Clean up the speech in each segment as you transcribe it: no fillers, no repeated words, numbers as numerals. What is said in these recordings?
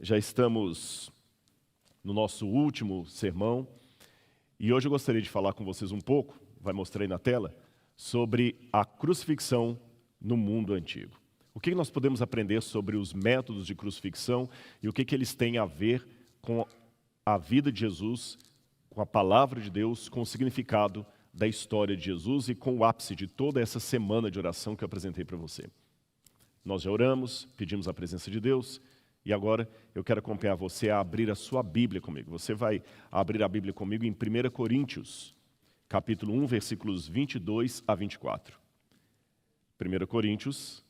Já estamos no nosso último sermão e hoje eu gostaria de falar com vocês um pouco, vai mostrar aí na tela, sobre a crucifixão no mundo antigo. O que nós podemos aprender sobre os métodos de crucifixão e o que eles têm a ver com a vida de Jesus, com a palavra de Deus, com o significado da história de Jesus e com o ápice de toda essa semana de oração que eu apresentei para você. Nós já oramos, pedimos a presença de Deus e agora eu quero acompanhar você a abrir a sua Bíblia comigo. Você vai abrir a Bíblia comigo em 1 Coríntios, capítulo 1, versículos 22 a 24. 1 Coríntios,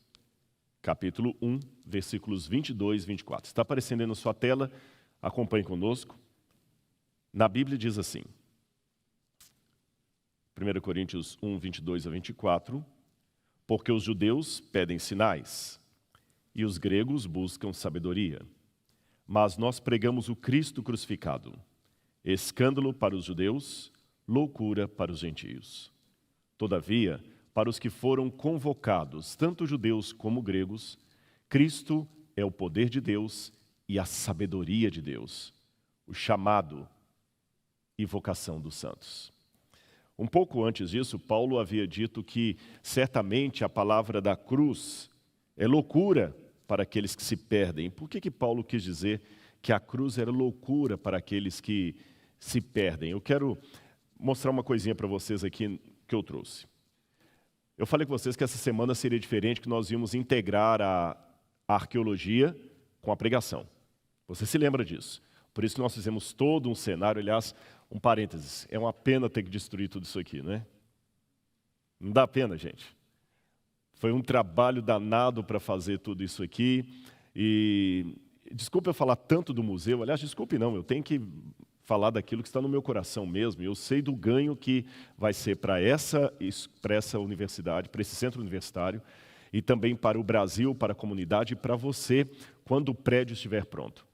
capítulo 1, versículos 22 e 24. Está aparecendo aí na sua tela, acompanhe conosco. Na Bíblia diz assim, 1 Coríntios 1, 22 a 24, porque os judeus pedem sinais e os gregos buscam sabedoria. Mas nós pregamos o Cristo crucificado, escândalo para os judeus, loucura para os gentios. Todavia, para os que foram convocados, tanto judeus como gregos, Cristo é o poder de Deus e a sabedoria de Deus, o chamado e vocação dos santos. Um pouco antes disso, Paulo havia dito que certamente a palavra da cruz é loucura para aqueles que se perdem. Por que Paulo quis dizer que a cruz era loucura para aqueles que se perdem? Eu quero mostrar uma coisinha para vocês aqui que eu trouxe. Eu falei com vocês que essa semana seria diferente, que nós íamos integrar a arqueologia com a pregação. Você se lembra disso? Por isso que nós fizemos todo um cenário, aliás, um parênteses, é uma pena ter que destruir tudo isso aqui, né? Não dá pena, gente. Foi um trabalho danado para fazer tudo isso aqui. E desculpe eu falar tanto do museu, aliás, desculpe não, eu tenho que falar daquilo que está no meu coração mesmo. Eu sei do ganho que vai ser para essa universidade, para esse centro universitário, e também para o Brasil, para a comunidade e para você, quando o prédio estiver pronto.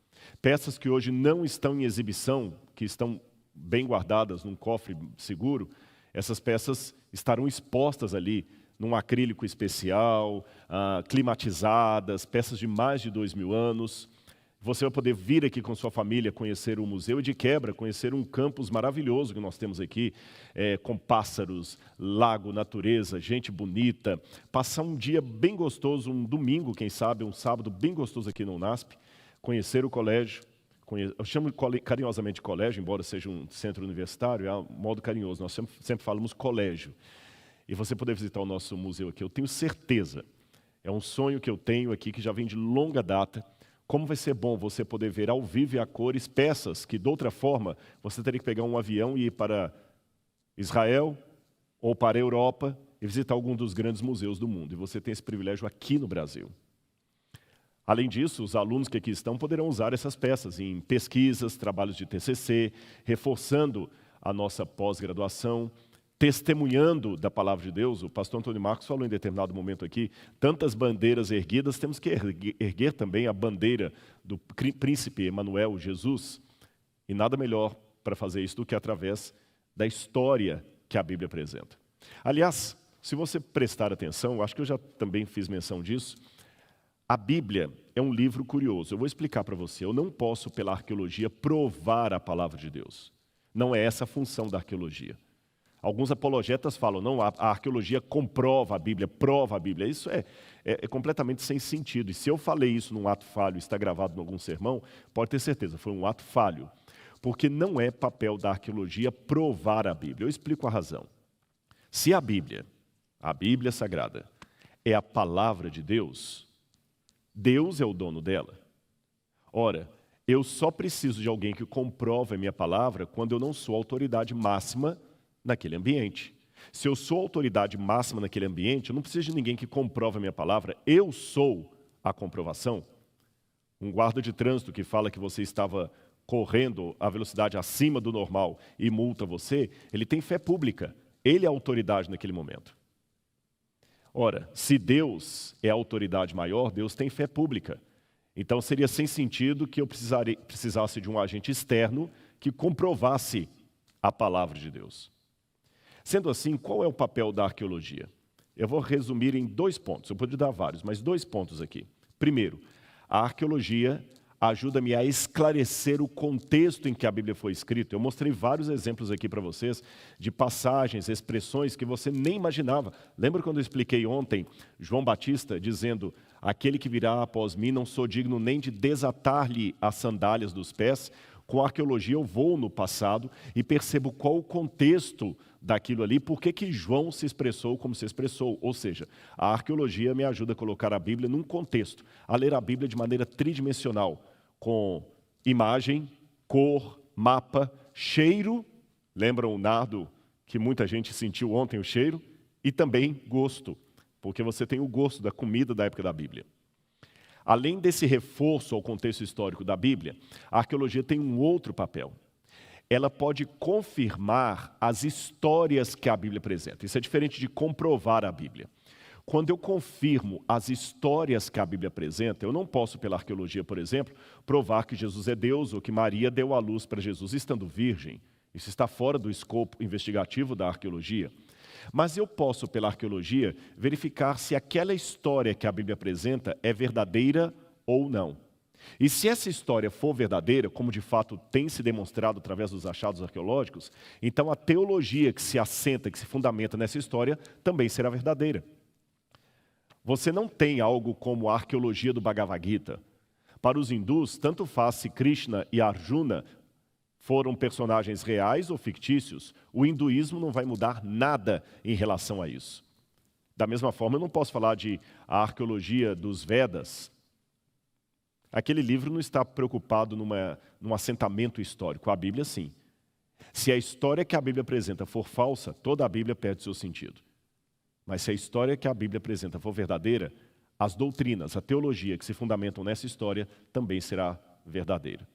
Peças que hoje não estão em exibição, que estão bem guardadas num cofre seguro, essas peças estarão expostas ali num acrílico especial, climatizadas, peças de mais de 2000 anos. Você vai poder vir aqui com sua família conhecer o museu e de quebra conhecer um campus maravilhoso que nós temos aqui, com pássaros, lago, natureza, gente bonita. Passar um dia bem gostoso, um domingo, quem sabe, um sábado bem gostoso aqui no UNASP, conhecer o colégio. Eu chamo carinhosamente de colégio, embora seja um centro universitário, é um modo carinhoso, nós sempre falamos colégio. E você poder visitar o nosso museu aqui, eu tenho certeza, é um sonho que eu tenho aqui, que já vem de longa data, como vai ser bom você poder ver ao vivo e a cores peças que, de outra forma, você teria que pegar um avião e ir para Israel ou para a Europa e visitar algum dos grandes museus do mundo. E você tem esse privilégio aqui no Brasil. Além disso, os alunos que aqui estão poderão usar essas peças em pesquisas, trabalhos de TCC, reforçando a nossa pós-graduação, testemunhando da palavra de Deus. O pastor Antônio Marcos falou em determinado momento aqui, tantas bandeiras erguidas, temos que erguer também a bandeira do príncipe Emanuel, Jesus. E nada melhor para fazer isso do que através da história que a Bíblia apresenta. Aliás, se você prestar atenção, acho que eu já também fiz menção disso, a Bíblia é um livro curioso. Eu vou explicar para você. Eu não posso, pela arqueologia, provar a palavra de Deus. Não é essa a função da arqueologia. Alguns apologetas falam, não, a arqueologia comprova a Bíblia, prova a Bíblia. Isso é completamente sem sentido. E se eu falei isso num ato falho, está gravado em algum sermão, pode ter certeza, foi um ato falho. Porque não é papel da arqueologia provar a Bíblia. Eu explico a razão. Se a Bíblia Sagrada, é a palavra de Deus, Deus é o dono dela. Ora, eu só preciso de alguém que comprove a minha palavra quando eu não sou autoridade máxima naquele ambiente. Se eu sou autoridade máxima naquele ambiente, eu não preciso de ninguém que comprove a minha palavra, eu sou a comprovação. Um guarda de trânsito que fala que você estava correndo a velocidade acima do normal e multa você, ele tem fé pública, ele é a autoridade naquele momento. Ora, se Deus é a autoridade maior, Deus tem fé pública. Então seria sem sentido que eu precisasse de um agente externo que comprovasse a palavra de Deus. Sendo assim, qual é o papel da arqueologia? Eu vou resumir em 2 pontos, eu poderia dar vários, mas 2 pontos aqui. Primeiro, a arqueologia ajuda-me a esclarecer o contexto em que a Bíblia foi escrita. Eu mostrei vários exemplos aqui para vocês de passagens, expressões que você nem imaginava. Lembra quando eu expliquei ontem João Batista dizendo: aquele que virá após mim, não sou digno nem de desatar-lhe as sandálias dos pés? Com a arqueologia eu vou no passado e percebo qual o contexto daquilo ali, por que João se expressou como se expressou. Ou seja, a arqueologia me ajuda a colocar a Bíblia num contexto, a ler a Bíblia de maneira tridimensional, com imagem, cor, mapa, cheiro, lembram o nardo que muita gente sentiu ontem, o cheiro, e também gosto, porque você tem o gosto da comida da época da Bíblia. Além desse reforço ao contexto histórico da Bíblia, a arqueologia tem um outro papel. Ela pode confirmar as histórias que a Bíblia apresenta. Isso é diferente de comprovar a Bíblia. Quando eu confirmo as histórias que a Bíblia apresenta, eu não posso, pela arqueologia, por exemplo, provar que Jesus é Deus ou que Maria deu à luz para Jesus estando virgem. Isso está fora do escopo investigativo da arqueologia. Mas eu posso, pela arqueologia, verificar se aquela história que a Bíblia apresenta é verdadeira ou não. E se essa história for verdadeira, como de fato tem se demonstrado através dos achados arqueológicos, então a teologia que se assenta, que se fundamenta nessa história, também será verdadeira. Você não tem algo como a arqueologia do Bhagavad Gita. Para os hindus, tanto faz se Krishna e Arjuna foram personagens reais ou fictícios, o hinduísmo não vai mudar nada em relação a isso. Da mesma forma, eu não posso falar de a arqueologia dos Vedas. Aquele livro não está preocupado num assentamento histórico, a Bíblia sim. Se a história que a Bíblia apresenta for falsa, toda a Bíblia perde seu sentido. Mas se a história que a Bíblia apresenta for verdadeira, as doutrinas, a teologia que se fundamentam nessa história também será verdadeira.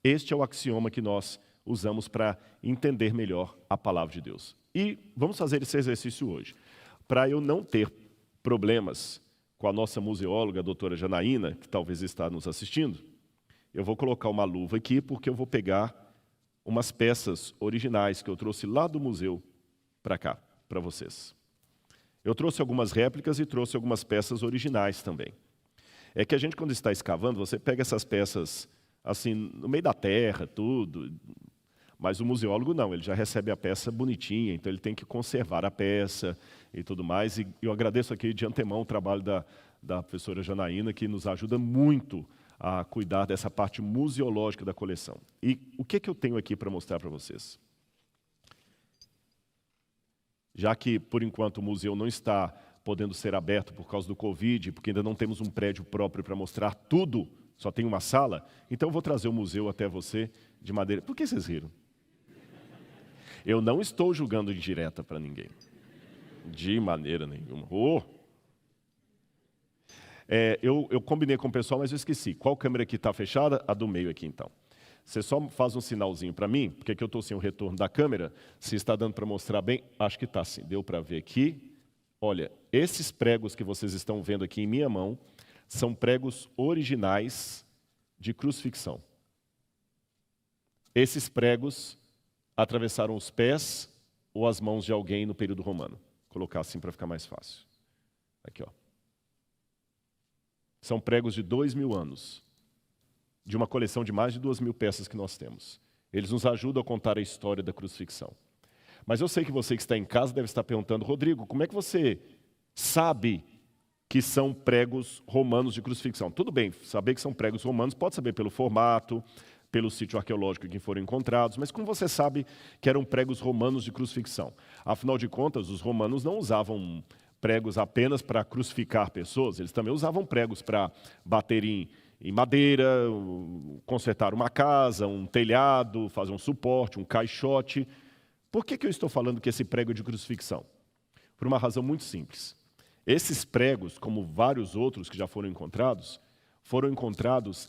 Este é o axioma que nós usamos para entender melhor a palavra de Deus. E vamos fazer esse exercício hoje. Para eu não ter problemas com a nossa museóloga, a doutora Janaína, que talvez está nos assistindo, eu vou colocar uma luva aqui, porque eu vou pegar umas peças originais que eu trouxe lá do museu para cá, para vocês. Eu trouxe algumas réplicas e trouxe algumas peças originais também. É que a gente, quando está escavando, você pega essas peças assim, no meio da terra, tudo. Mas o museólogo não, ele já recebe a peça bonitinha, então ele tem que conservar a peça e tudo mais. E eu agradeço aqui de antemão o trabalho da professora Janaína, que nos ajuda muito a cuidar dessa parte museológica da coleção. E o que eu tenho aqui para mostrar para vocês? Já que, por enquanto, o museu não está podendo ser aberto por causa do Covid, porque ainda não temos um prédio próprio para mostrar tudo, só tem uma sala, então eu vou trazer o museu até você de maneira... Por que vocês riram? Eu não estou julgando indireta para ninguém. De maneira nenhuma. Eu combinei com o pessoal, mas eu esqueci. Qual câmera aqui está fechada? A do meio aqui, então. Você só faz um sinalzinho para mim, porque aqui eu estou sem o retorno da câmera. Se está dando para mostrar bem, acho que está sim. Deu para ver aqui. Olha, esses pregos que vocês estão vendo aqui em minha mão, são pregos originais de crucifixão. Esses pregos atravessaram os pés ou as mãos de alguém no período romano. Vou colocar assim para ficar mais fácil. Aqui, ó. São pregos de 2000 anos, de uma coleção de mais de 2000 peças que nós temos. Eles nos ajudam a contar a história da crucifixão. Mas eu sei que você que está em casa deve estar perguntando: Rodrigo, como é que você sabe que são pregos romanos de crucifixão? Tudo bem, saber que são pregos romanos, pode saber pelo formato, pelo sítio arqueológico em que foram encontrados, mas como você sabe que eram pregos romanos de crucifixão? Afinal de contas, os romanos não usavam pregos apenas para crucificar pessoas, eles também usavam pregos para bater em madeira, consertar uma casa, um telhado, fazer um suporte, um caixote. Por que eu estou falando que esse prego é de crucifixão? Por uma razão muito simples. Esses pregos, como vários outros que já foram encontrados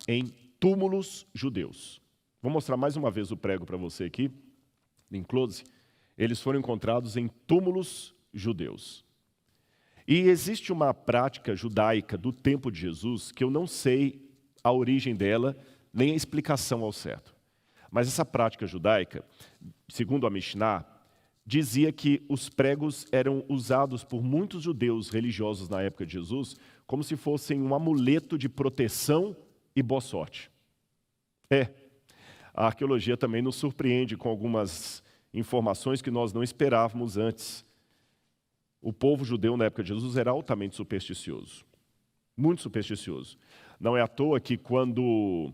em túmulos judeus. Vou mostrar mais uma vez o prego para você aqui, em close. Eles foram encontrados em túmulos judeus. E existe uma prática judaica do tempo de Jesus que eu não sei a origem dela, nem a explicação ao certo. Mas essa prática judaica, segundo a Mishnah, dizia que os pregos eram usados por muitos judeus religiosos na época de Jesus como se fossem um amuleto de proteção e boa sorte. É, a arqueologia também nos surpreende com algumas informações que nós não esperávamos antes. O povo judeu na época de Jesus era altamente supersticioso, muito supersticioso. Não é à toa que quando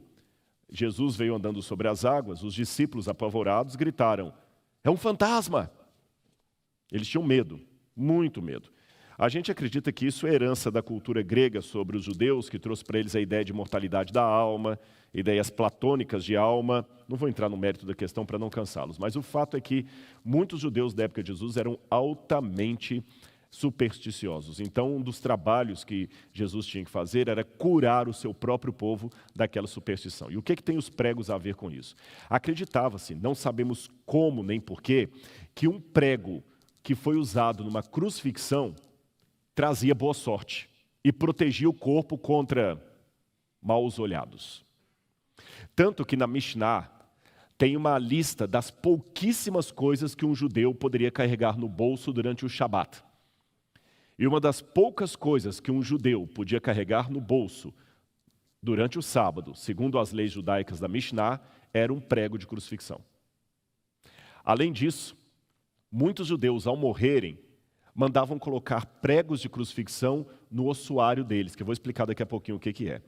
Jesus veio andando sobre as águas, os discípulos apavorados gritaram: "É um fantasma!" Eles tinham medo, muito medo. A gente acredita que isso é herança da cultura grega sobre os judeus, que trouxe para eles a ideia de mortalidade da alma, ideias platônicas de alma. Não vou entrar no mérito da questão para não cansá-los, mas o fato é que muitos judeus da época de Jesus eram altamente supersticiosos. Então, um dos trabalhos que Jesus tinha que fazer era curar o seu próprio povo daquela superstição. E o que tem os pregos a ver com isso? Acreditava-se, não sabemos como nem porquê, que um prego que foi usado numa crucifixão trazia boa sorte e protegia o corpo contra maus olhados. Tanto que na Mishnah tem uma lista das pouquíssimas coisas que um judeu poderia carregar no bolso durante o Shabat. E uma das poucas coisas que um judeu podia carregar no bolso durante o sábado, segundo as leis judaicas da Mishnah, era um prego de crucifixão. Além disso, muitos judeus, ao morrerem, mandavam colocar pregos de crucifixão no ossuário deles, que eu vou explicar daqui a pouquinho o que é.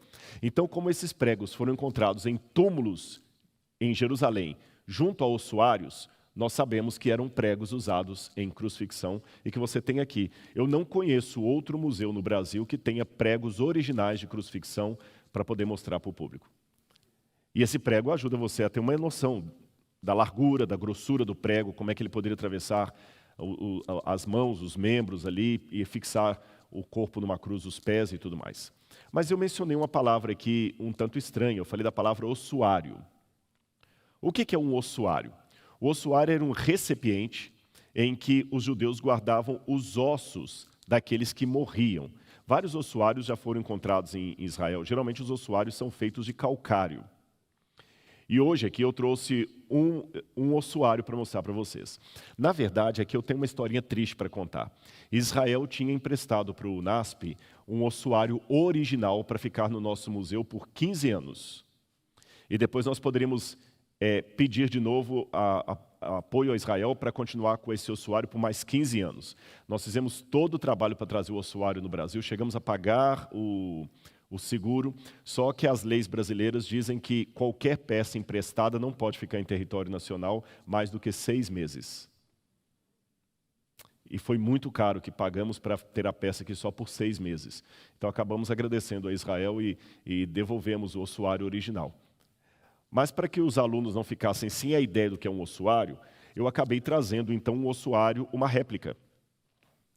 Então, como esses pregos foram encontrados em túmulos em Jerusalém, junto a ossuários, nós sabemos que eram pregos usados em crucifixão e que você tem aqui. Eu não conheço outro museu no Brasil que tenha pregos originais de crucifixão para poder mostrar para o público. E esse prego ajuda você a ter uma noção da largura, da grossura do prego, como é que ele poderia atravessar as mãos, os membros ali e fixar o corpo numa cruz, os pés e tudo mais. Mas eu mencionei uma palavra aqui um tanto estranha, eu falei da palavra ossuário. O que é um ossuário? O ossuário era um recipiente em que os judeus guardavam os ossos daqueles que morriam. Vários ossuários já foram encontrados em Israel. Geralmente os ossuários são feitos de calcário. E hoje aqui eu trouxe um ossuário para mostrar para vocês. Na verdade, aqui eu tenho uma historinha triste para contar. Israel tinha emprestado para o NASP um ossuário original para ficar no nosso museu por 15 anos. E depois nós poderíamos pedir de novo apoio a Israel para continuar com esse ossuário por mais 15 anos. Nós fizemos todo o trabalho para trazer o ossuário no Brasil, chegamos a pagar o seguro, só que as leis brasileiras dizem que qualquer peça emprestada não pode ficar em território nacional mais do que 6 meses. E foi muito caro que pagamos para ter a peça aqui só por 6 meses. Então acabamos agradecendo a Israel e devolvemos o ossuário original. Mas para que os alunos não ficassem sem a ideia do que é um ossuário, eu acabei trazendo então um ossuário, uma réplica.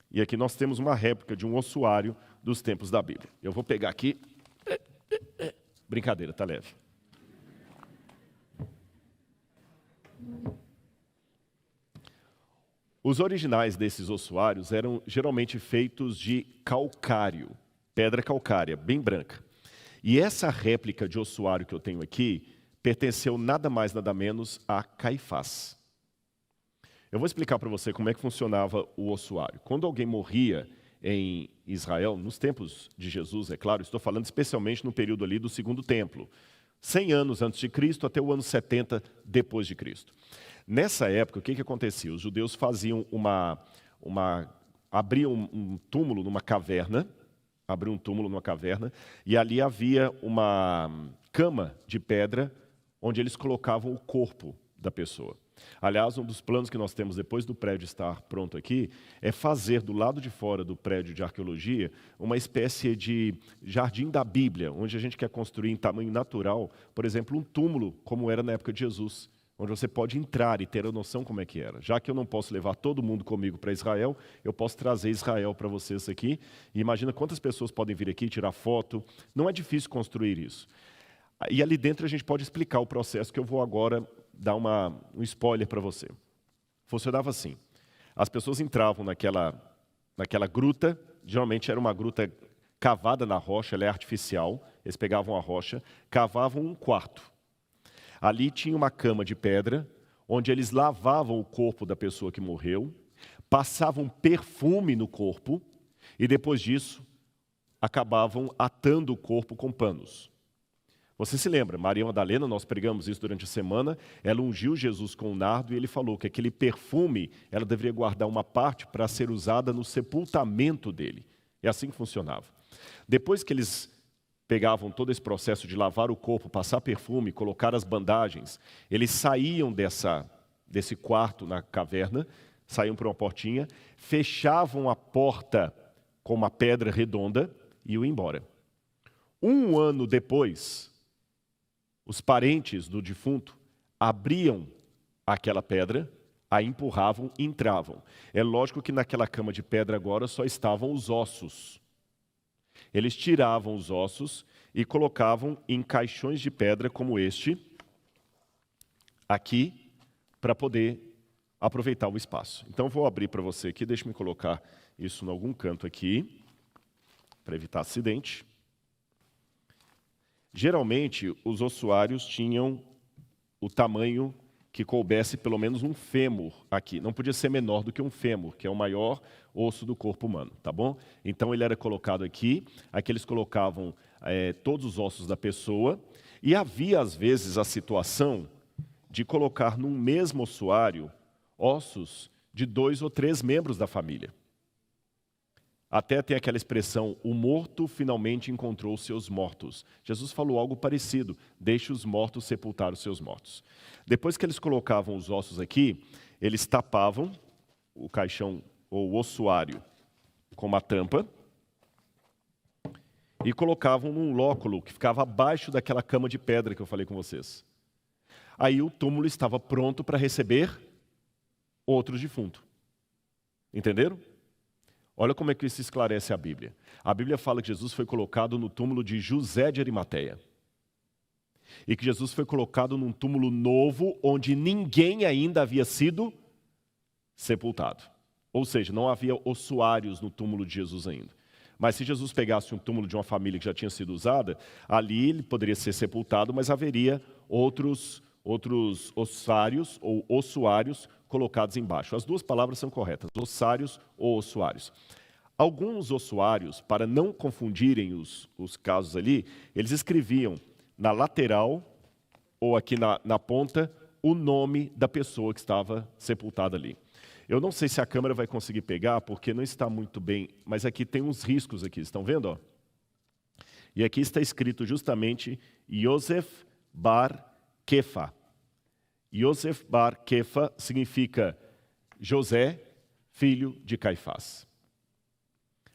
E aqui nós temos uma réplica de um ossuário dos tempos da Bíblia. Eu vou pegar aqui. Brincadeira, tá leve. Os originais desses ossuários eram geralmente feitos de calcário, pedra calcária, bem branca. E essa réplica de ossuário que eu tenho aqui pertenceu nada mais, nada menos a Caifás. Eu vou explicar para você como é que funcionava o ossuário. Quando alguém morria em Israel, nos tempos de Jesus, é claro, estou falando especialmente no período ali do Segundo Templo, 100 anos antes de Cristo até o ano 70 depois de Cristo. Nessa época, o que acontecia? Os judeus faziam abriam um túmulo numa caverna, e ali havia uma cama de pedra onde eles colocavam o corpo da pessoa. Aliás, um dos planos que nós temos depois do prédio estar pronto aqui é fazer do lado de fora do prédio de arqueologia uma espécie de jardim da Bíblia, onde a gente quer construir em tamanho natural, por exemplo, um túmulo como era na época de Jesus, onde você pode entrar e ter a noção como é que era. Já que eu não posso levar todo mundo comigo para Israel, eu posso trazer Israel para vocês aqui. E imagina quantas pessoas podem vir aqui tirar foto. Não é difícil construir isso. E ali dentro a gente pode explicar o processo que eu vou agora dar um spoiler para você. Funcionava assim. As pessoas entravam naquela gruta, geralmente era uma gruta cavada na rocha, ela é artificial, eles pegavam a rocha, cavavam um quarto. Ali tinha uma cama de pedra, onde eles lavavam o corpo da pessoa que morreu, passavam perfume no corpo e depois disso acabavam atando o corpo com panos. Você se lembra, Maria Madalena, nós pregamos isso durante a semana, ela ungiu Jesus com o nardo e ele falou que aquele perfume, ela deveria guardar uma parte para ser usada no sepultamento dele. É assim que funcionava. Depois que eles pegavam todo esse processo de lavar o corpo, passar perfume, colocar as bandagens, eles saíam desse quarto na caverna, saíam por uma portinha, fechavam a porta com uma pedra redonda e iam embora. 1 ano depois, os parentes do defunto abriam aquela pedra, a empurravam e entravam. É lógico que naquela cama de pedra agora só estavam os ossos. Eles tiravam os ossos e colocavam em caixões de pedra como este, aqui, para poder aproveitar o espaço. Então, vou abrir para você aqui, deixa-me colocar isso em algum canto aqui, para evitar acidente. Geralmente, os ossuários tinham o tamanho que coubesse pelo menos um fêmur aqui. Não podia ser menor do que um fêmur, que é o maior osso do corpo humano, tá bom? Então, ele era colocado aqui eles colocavam todos os ossos da pessoa, e havia, às vezes, a situação de colocar num mesmo ossuário ossos de 2 ou 3 membros da família. Até tem aquela expressão, o morto finalmente encontrou seus mortos. Jesus falou algo parecido, deixe os mortos sepultar os seus mortos. Depois que eles colocavam os ossos aqui, eles tapavam o caixão ou o ossuário com uma tampa e colocavam num lóculo que ficava abaixo daquela cama de pedra que eu falei com vocês. Aí o túmulo estava pronto para receber outros defuntos. Entenderam? Olha como é que isso esclarece a Bíblia. A Bíblia fala que Jesus foi colocado no túmulo de José de Arimateia. E que Jesus foi colocado num túmulo novo, onde ninguém ainda havia sido sepultado. Ou seja, não havia ossuários no túmulo de Jesus ainda. Mas se Jesus pegasse um túmulo de uma família que já tinha sido usada, ali ele poderia ser sepultado, mas haveria outros ossários ou ossuários colocados embaixo. As duas palavras são corretas, ossários ou ossuários. Alguns ossuários, para não confundirem os casos ali, eles escreviam na lateral ou aqui na ponta o nome da pessoa que estava sepultada ali. Eu não sei se a câmera vai conseguir pegar, porque não está muito bem, mas aqui tem uns riscos aqui, estão vendo? Ó? E aqui está escrito justamente Yosef Bar Kefa. Yosef Bar Kefa significa José, filho de Caifás.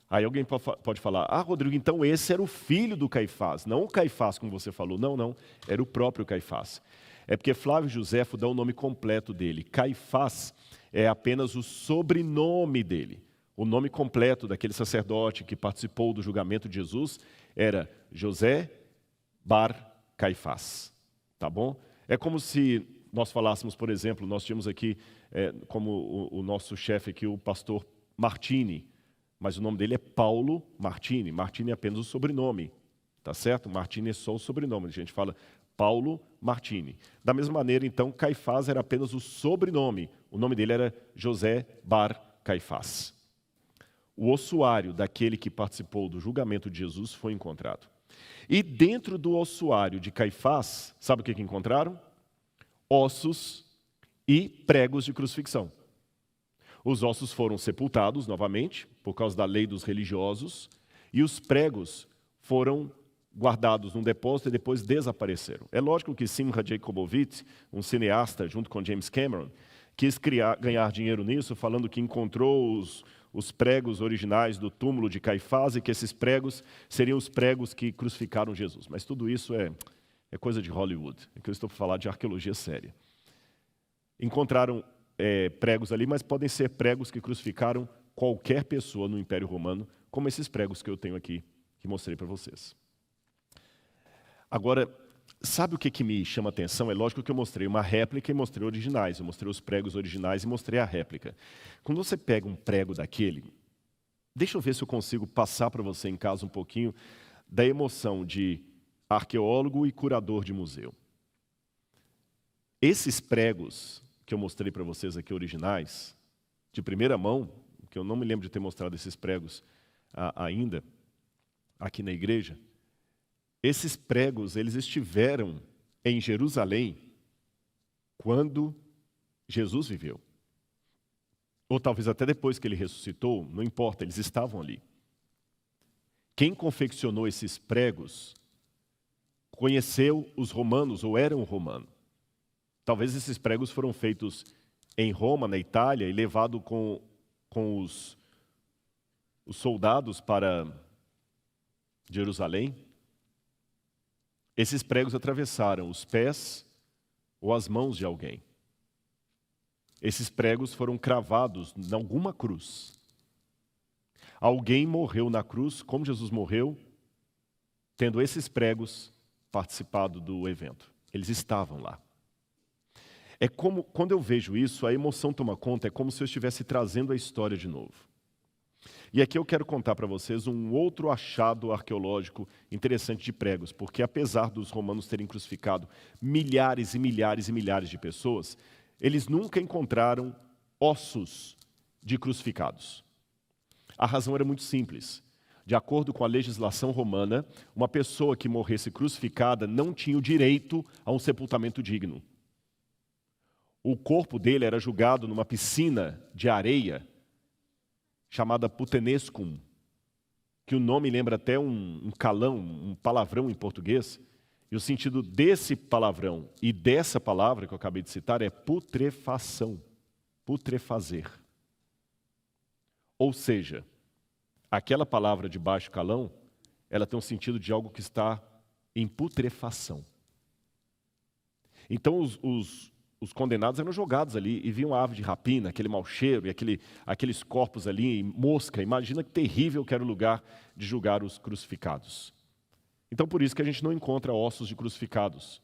Aí alguém pode falar, Rodrigo, então esse era o filho do Caifás, não o Caifás, como você falou. Não, era o próprio Caifás. É porque Flávio Josefo dá o nome completo dele. Caifás é apenas o sobrenome dele. O nome completo daquele sacerdote que participou do julgamento de Jesus era José Bar Caifás. Tá bom? É como se nós falássemos, por exemplo, nós tínhamos aqui como o nosso chefe aqui, o pastor Martini, mas o nome dele é Paulo Martini. Martini é apenas o sobrenome, tá certo? Martini é só o sobrenome, a gente fala Paulo Martini. Da mesma maneira, então, Caifás era apenas o sobrenome, o nome dele era José Bar Caifás. O ossuário daquele que participou do julgamento de Jesus foi encontrado. E dentro do ossuário de Caifás, sabe o que encontraram? Ossos e pregos de crucifixão. Os ossos foram sepultados novamente, por causa da lei dos religiosos, e os pregos foram guardados num depósito e depois desapareceram. É lógico que Simcha Jacobowitz, um cineasta junto com James Cameron, quis ganhar dinheiro nisso, falando que encontrou os pregos originais do túmulo de Caifás e que esses pregos seriam os pregos que crucificaram Jesus. Mas tudo isso é coisa de Hollywood, é que eu estou para falar de arqueologia séria. Encontraram pregos ali, mas podem ser pregos que crucificaram qualquer pessoa no Império Romano, como esses pregos que eu tenho aqui, que mostrei para vocês. Agora, sabe o que me chama a atenção? É lógico que eu mostrei uma réplica e mostrei originais. Eu mostrei os pregos originais e mostrei a réplica. Quando você pega um prego daquele, deixa eu ver se eu consigo passar para você em casa um pouquinho da emoção de arqueólogo e curador de museu. Esses pregos que eu mostrei para vocês aqui originais, de primeira mão, que eu não me lembro de ter mostrado esses pregos ainda aqui na igreja, Esses pregos, eles estiveram em Jerusalém quando Jesus viveu. Ou talvez até depois que ele ressuscitou, não importa, eles estavam ali. Quem confeccionou esses pregos conheceu os romanos ou era um romano. Talvez esses pregos foram feitos em Roma, na Itália, e levados com os soldados para Jerusalém. Esses pregos atravessaram os pés ou as mãos de alguém. Esses pregos foram cravados em alguma cruz. Alguém morreu na cruz, como Jesus morreu, tendo esses pregos participado do evento. Eles estavam lá. É como, quando eu vejo isso, a emoção toma conta, é como se eu estivesse trazendo a história de novo. E aqui eu quero contar para vocês um outro achado arqueológico interessante de pregos, porque apesar dos romanos terem crucificado milhares e milhares e milhares de pessoas, eles nunca encontraram ossos de crucificados. A razão era muito simples. De acordo com a legislação romana, uma pessoa que morresse crucificada não tinha o direito a um sepultamento digno. O corpo dele era jogado numa piscina de areia chamada putenescum, que o nome lembra até um calão, um palavrão em português. E o sentido desse palavrão e dessa palavra que eu acabei de citar é putrefação, putrefazer. Ou seja, aquela palavra de baixo calão, ela tem um sentido de algo que está em putrefação. Então os condenados eram jogados ali e viam a ave de rapina, aquele mau cheiro e aqueles corpos ali, mosca. Imagina que terrível que era o lugar de julgar os crucificados. Então por isso que a gente não encontra ossos de crucificados.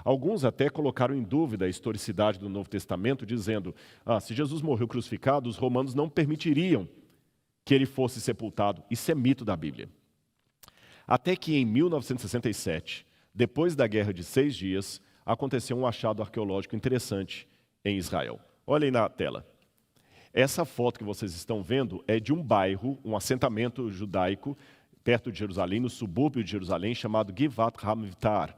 Alguns até colocaram em dúvida a historicidade do Novo Testamento, dizendo, se Jesus morreu crucificado, os romanos não permitiriam que ele fosse sepultado. Isso é mito da Bíblia. Até que em 1967, depois da Guerra de 6 Dias, aconteceu um achado arqueológico interessante em Israel. Olha aí na tela. Essa foto que vocês estão vendo é de um bairro, um assentamento judaico, perto de Jerusalém, no subúrbio de Jerusalém, chamado Givat Hamivtar.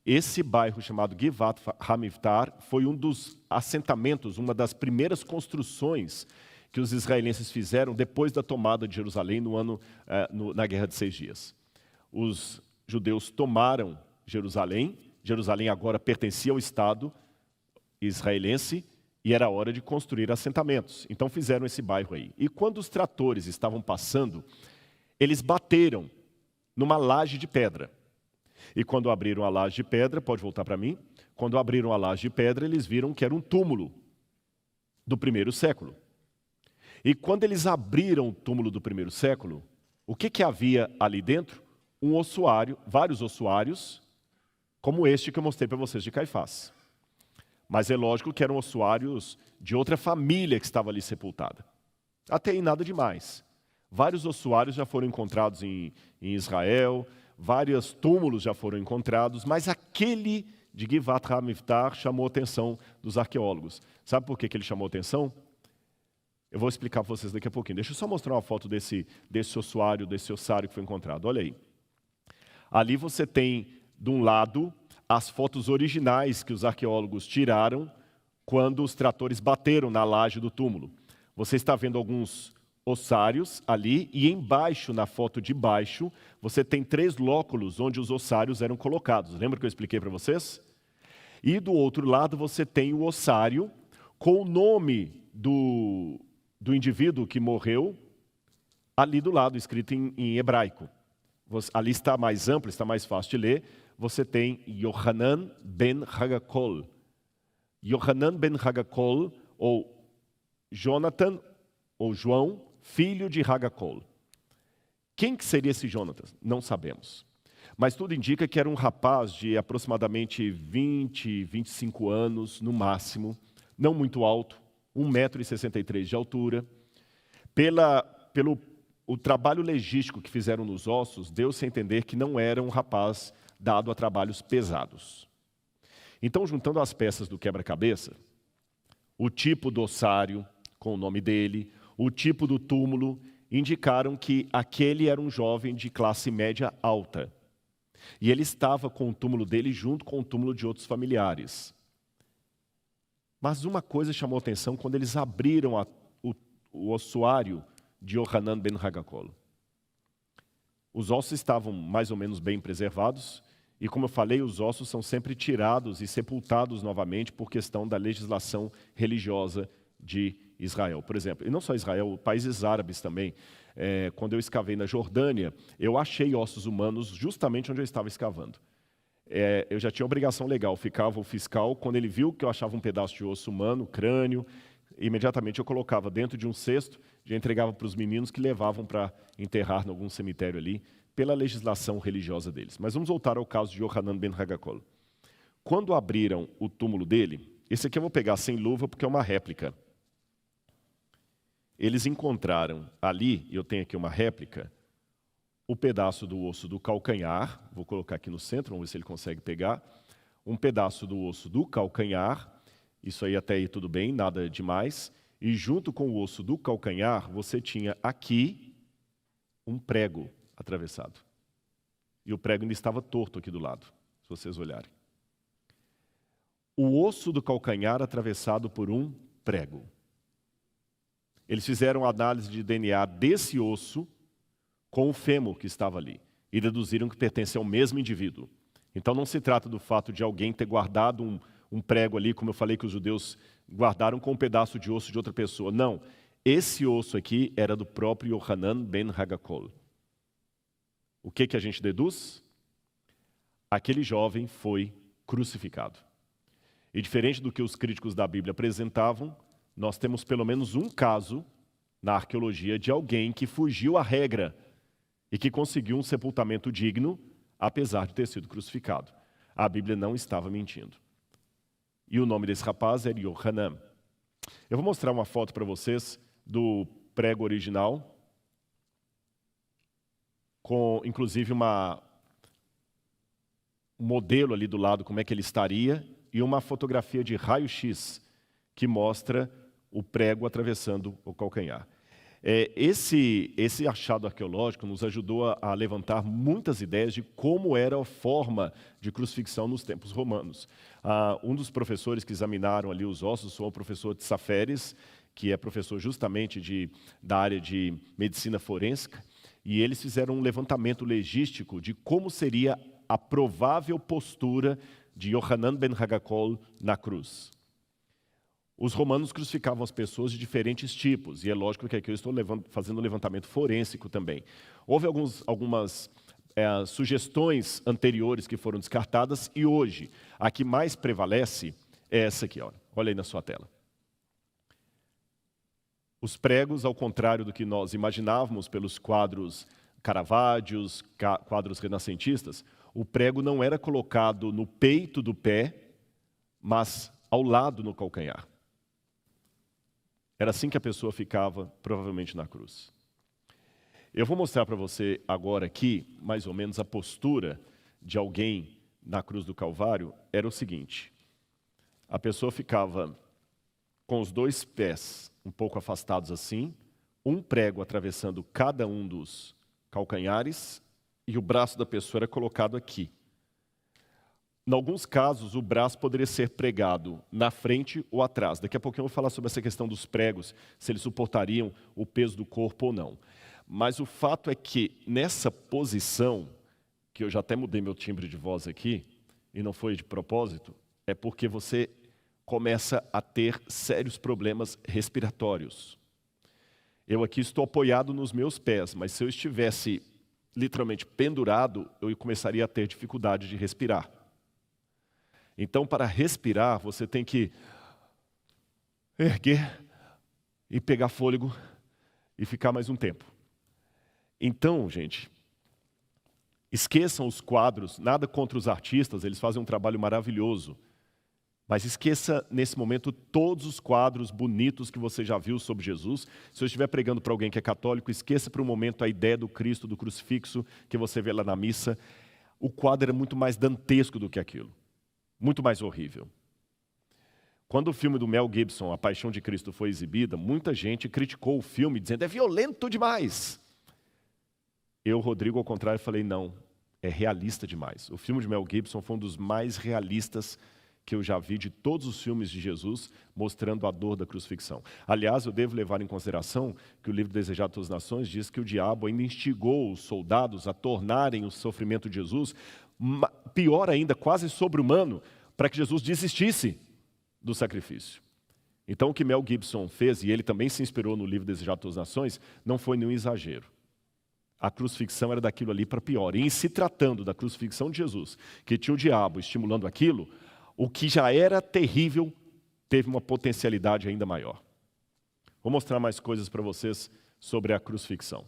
Esse bairro chamado Givat Hamivtar foi um dos assentamentos, uma das primeiras construções que os israelenses fizeram depois da tomada de Jerusalém na Guerra de 6 Dias. Os judeus tomaram Jerusalém. Jerusalém agora pertencia ao Estado israelense e era hora de construir assentamentos. Então fizeram esse bairro aí. E quando os tratores estavam passando, eles bateram numa laje de pedra. E quando abriram a laje de pedra, pode voltar para mim? Quando abriram a laje de pedra, eles viram que era um túmulo do primeiro século. E quando eles abriram o túmulo do primeiro século, o que havia ali dentro? Um ossuário, vários ossuários, como este que eu mostrei para vocês de Caifás. Mas é lógico que eram ossuários de outra família que estava ali sepultada. Até aí nada demais. Vários ossuários já foram encontrados em Israel, vários túmulos já foram encontrados, mas aquele de Givat Hamivtar chamou a atenção dos arqueólogos. Sabe por que ele chamou a atenção? Eu vou explicar para vocês daqui a pouquinho. Deixa eu só mostrar uma foto desse ossário que foi encontrado. Olha aí. Ali você tem, de um lado, as fotos originais que os arqueólogos tiraram quando os tratores bateram na laje do túmulo. Você está vendo alguns ossários ali e embaixo, na foto de baixo, você tem 3 lóculos onde os ossários eram colocados. Lembra que eu expliquei para vocês? E do outro lado você tem o ossário com o nome do indivíduo que morreu ali do lado, escrito em hebraico. Ali está mais amplo, está mais fácil de ler. Você tem Yohanan ben Hagakol. Yohanan ben Hagakol, ou Jonathan, ou João, filho de Hagakol. Quem que seria esse Jonathan? Não sabemos. Mas tudo indica que era um rapaz de aproximadamente 20, 25 anos, no máximo, não muito alto, 1,63 m de altura. Pelo trabalho legístico que fizeram nos ossos, deu-se a entender que não era um rapaz dado a trabalhos pesados. Então, juntando as peças do quebra-cabeça, o tipo do ossário, com o nome dele, o tipo do túmulo, indicaram que aquele era um jovem de classe média alta. E ele estava com o túmulo dele junto com o túmulo de outros familiares. Mas uma coisa chamou a atenção quando eles abriram o ossuário de Yohanan ben Hagakol. Os ossos estavam mais ou menos bem preservados, e como eu falei, os ossos são sempre tirados e sepultados novamente por questão da legislação religiosa de Israel. Por exemplo, e não só Israel, países árabes também. Quando eu escavei na Jordânia, eu achei ossos humanos justamente onde eu estava escavando. Eu já tinha obrigação legal, ficava o fiscal, quando ele viu que eu achava um pedaço de osso humano, crânio, imediatamente eu colocava dentro de um cesto, já entregava para os meninos que levavam para enterrar em algum cemitério ali, pela legislação religiosa deles. Mas vamos voltar ao caso de Yohanan ben Hagakol. Quando abriram o túmulo dele, esse aqui eu vou pegar sem luva porque é uma réplica. Eles encontraram ali, eu tenho aqui uma réplica, o pedaço do osso do calcanhar, vou colocar aqui no centro, vamos ver se ele consegue pegar, um pedaço do osso do calcanhar, isso aí até aí tudo bem, nada demais, e junto com o osso do calcanhar, você tinha aqui um prego atravessado. E o prego ainda estava torto aqui do lado, se vocês olharem. O osso do calcanhar atravessado por um prego. Eles fizeram a análise de DNA desse osso com o fêmur que estava ali e deduziram que pertence ao mesmo indivíduo. Então não se trata do fato de alguém ter guardado um prego ali, como eu falei que os judeus guardaram com um pedaço de osso de outra pessoa. Não, esse osso aqui era do próprio Yohanan ben Hagakol. O que a gente deduz? Aquele jovem foi crucificado. E diferente do que os críticos da Bíblia apresentavam, nós temos pelo menos um caso na arqueologia de alguém que fugiu à regra e que conseguiu um sepultamento digno, apesar de ter sido crucificado. A Bíblia não estava mentindo. E o nome desse rapaz era Yohanan. Eu vou mostrar uma foto para vocês do prego original, com inclusive um modelo ali do lado, como é que ele estaria, e uma fotografia de raio-x que mostra o prego atravessando o calcanhar. Esse achado arqueológico nos ajudou a levantar muitas ideias de como era a forma de crucifixão nos tempos romanos. Um dos professores que examinaram ali os ossos foi o professor Tsaferes, que é professor justamente da área de medicina forense, e eles fizeram um levantamento legístico de como seria a provável postura de Yohanan ben Hagakol na cruz. Os romanos crucificavam as pessoas de diferentes tipos, e é lógico que aqui eu estou fazendo um levantamento forênsico também. Houve algumas sugestões anteriores que foram descartadas, e hoje a que mais prevalece é essa aqui, olha aí na sua tela. Os pregos, ao contrário do que nós imaginávamos pelos quadros Caravaggios, quadros renascentistas, o prego não era colocado no peito do pé, mas ao lado no calcanhar. Era assim que a pessoa ficava, provavelmente, na cruz. Eu vou mostrar para você agora aqui, mais ou menos, a postura de alguém na cruz do Calvário. Era o seguinte: a pessoa ficava com os dois pés um pouco afastados assim, um prego atravessando cada um dos calcanhares, e o braço da pessoa era colocado aqui. Em alguns casos, o braço poderia ser pregado na frente ou atrás. Daqui a pouquinho eu vou falar sobre essa questão dos pregos, se eles suportariam o peso do corpo ou não. Mas o fato é que, nessa posição, que eu já até mudei meu timbre de voz aqui, e não foi de propósito, é porque você começa a ter sérios problemas respiratórios. Eu aqui estou apoiado nos meus pés, mas se eu estivesse literalmente pendurado, eu começaria a ter dificuldade de respirar. Então, para respirar, você tem que erguer e pegar fôlego e ficar mais um tempo. Então, gente, esqueçam os quadros, nada contra os artistas, eles fazem um trabalho maravilhoso. Mas esqueça, nesse momento, todos os quadros bonitos que você já viu sobre Jesus. Se eu estiver pregando para alguém que é católico, esqueça por um momento a ideia do Cristo, do crucifixo, que você vê lá na missa. O quadro era muito mais dantesco do que aquilo. Muito mais horrível. Quando o filme do Mel Gibson, A Paixão de Cristo, foi exibida, muita gente criticou o filme, dizendo, é violento demais. Eu, Rodrigo, ao contrário, falei, não, é realista demais. O filme de Mel Gibson foi um dos mais realistas que eu já vi de todos os filmes de Jesus, mostrando a dor da crucifixão. Aliás, eu devo levar em consideração que o livro Desejado de Todas as Nações diz que o diabo ainda instigou os soldados a tornarem o sofrimento de Jesus, pior ainda, quase sobre-humano, para que Jesus desistisse do sacrifício. Então, o que Mel Gibson fez, e ele também se inspirou no livro Desejado de Todas as Nações, não foi nenhum exagero. A crucifixão era daquilo ali para pior. E em se tratando da crucifixão de Jesus, que tinha o diabo estimulando aquilo, o que já era terrível teve uma potencialidade ainda maior. Vou mostrar mais coisas para vocês sobre a crucifixão.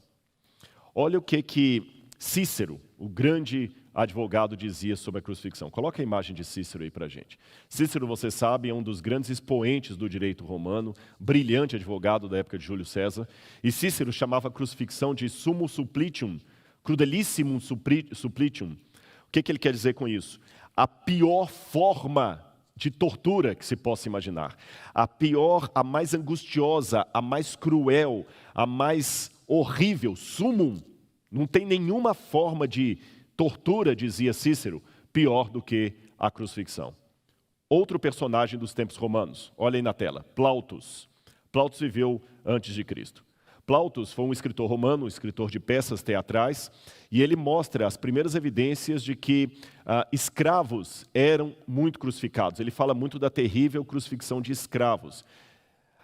Olha o que Cícero, o grande advogado, dizia sobre a crucifixão. Coloca a imagem de Cícero aí para a gente. Cícero, vocês sabem, é um dos grandes expoentes do direito romano, brilhante advogado da época de Júlio César. E Cícero chamava a crucifixão de summum supplicium, crudelissimum supplicium. O que ele quer dizer com isso? A pior forma de tortura que se possa imaginar. A pior, a mais angustiosa, a mais cruel, a mais horrível, summum. Não tem nenhuma forma de tortura, dizia Cícero, pior do que a crucifixão. Outro personagem dos tempos romanos, olha aí na tela, Plautus. Plautus viveu antes de Cristo. Plautus foi um escritor romano, um escritor de peças teatrais, e ele mostra as primeiras evidências de que escravos eram muito crucificados. Ele fala muito da terrível crucifixão de escravos.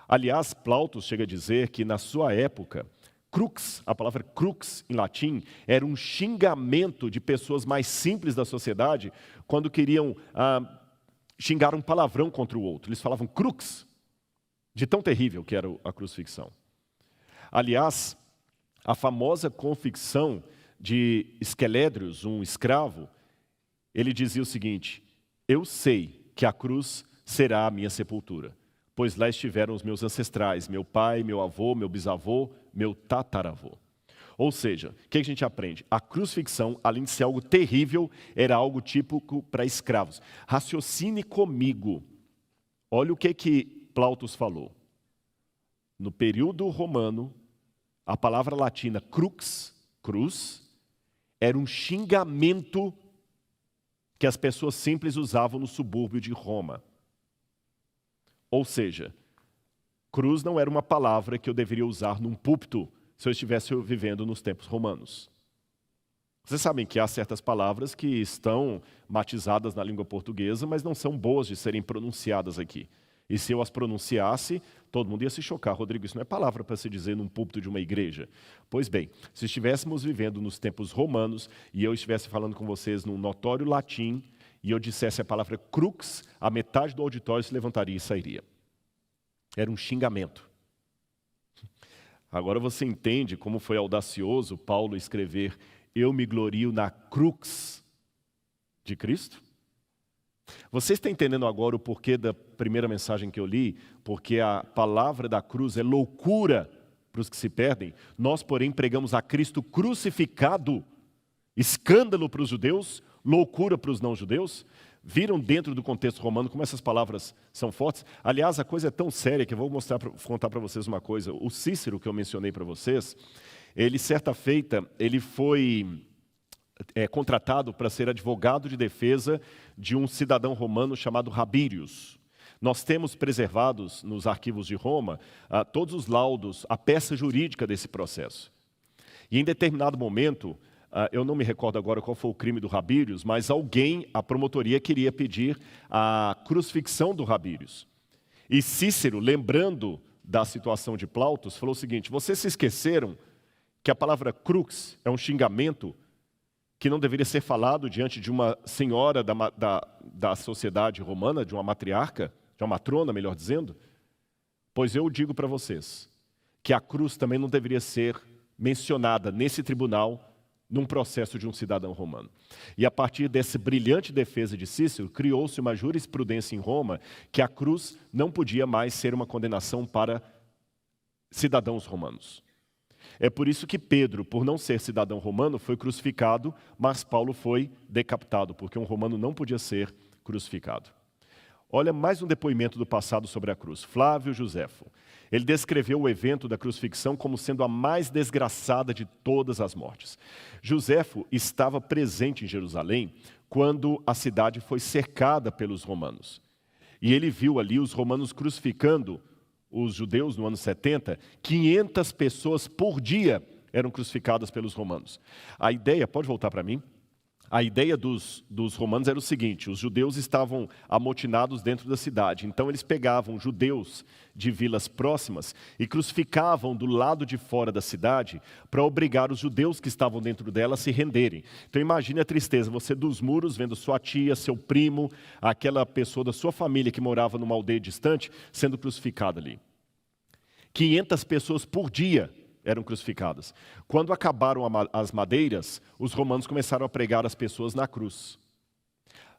Aliás, Plautus chega a dizer que na sua época, crux, a palavra crux em latim, era um xingamento de pessoas mais simples da sociedade quando queriam xingar um palavrão contra o outro. Eles falavam crux, de tão terrível que era a crucifixão. Aliás, a famosa confissão de Esquelédrios, um escravo, ele dizia o seguinte: eu sei que a cruz será a minha sepultura, pois lá estiveram os meus ancestrais, meu pai, meu avô, meu bisavô, meu tataravô. Ou seja, o que a gente aprende? A crucifixão, além de ser algo terrível, era algo típico para escravos. Raciocine comigo. Olha o que Plautus falou. No período romano, a palavra latina crux, cruz, era um xingamento que as pessoas simples usavam no subúrbio de Roma. Ou seja, cruz não era uma palavra que eu deveria usar num púlpito se eu estivesse vivendo nos tempos romanos. Vocês sabem que há certas palavras que estão matizadas na língua portuguesa, mas não são boas de serem pronunciadas aqui. E se eu as pronunciasse, todo mundo ia se chocar. Rodrigo, isso não é palavra para se dizer num púlpito de uma igreja. Pois bem, se estivéssemos vivendo nos tempos romanos e eu estivesse falando com vocês num notório latim e eu dissesse a palavra crux, a metade do auditório se levantaria e sairia. Era um xingamento. Agora você entende como foi audacioso Paulo escrever: eu me glorio na crux de Cristo? Você está entendendo agora o porquê da primeira mensagem que eu li? Porque a palavra da cruz é loucura para os que se perdem. Nós, porém, pregamos a Cristo crucificado, escândalo para os judeus, loucura para os não-judeus. Viram dentro do contexto romano como essas palavras são fortes? Aliás, a coisa é tão séria que eu vou contar para vocês uma coisa. O Cícero, que eu mencionei para vocês, ele, certa feita, ele foi contratado para ser advogado de defesa de um cidadão romano chamado Rabírius. Nós temos preservados nos arquivos de Roma todos os laudos, a peça jurídica desse processo. E em determinado momento, eu não me recordo agora qual foi o crime do Rabírius, mas a promotoria queria pedir a crucifixão do Rabírius. E Cícero, lembrando da situação de Plautus, falou o seguinte: vocês se esqueceram que a palavra crux é um xingamento que não deveria ser falado diante de uma senhora da sociedade romana, de uma matriarca, de uma matrona, melhor dizendo? Pois eu digo para vocês que a cruz também não deveria ser mencionada nesse tribunal, num processo de um cidadão romano. E a partir dessa brilhante defesa de Cícero, criou-se uma jurisprudência em Roma que a cruz não podia mais ser uma condenação para cidadãos romanos. É por isso que Pedro, por não ser cidadão romano, foi crucificado, mas Paulo foi decapitado, porque um romano não podia ser crucificado. Olha mais um depoimento do passado sobre a cruz. Flávio Joséfo. Ele descreveu o evento da crucifixão como sendo a mais desgraçada de todas as mortes. Joséfo estava presente em Jerusalém quando a cidade foi cercada pelos romanos. E ele viu ali os romanos crucificando os judeus no ano 70, 500 pessoas por dia eram crucificadas pelos romanos. A ideia, pode voltar para mim? A ideia dos romanos era o seguinte: os judeus estavam amotinados dentro da cidade, então eles pegavam judeus de vilas próximas e crucificavam do lado de fora da cidade para obrigar os judeus que estavam dentro dela a se renderem. Então imagine a tristeza, você dos muros vendo sua tia, seu primo, aquela pessoa da sua família que morava numa aldeia distante, sendo crucificada ali. 500 pessoas por dia eram crucificadas. Quando acabaram as madeiras, os romanos começaram a pregar as pessoas na cruz.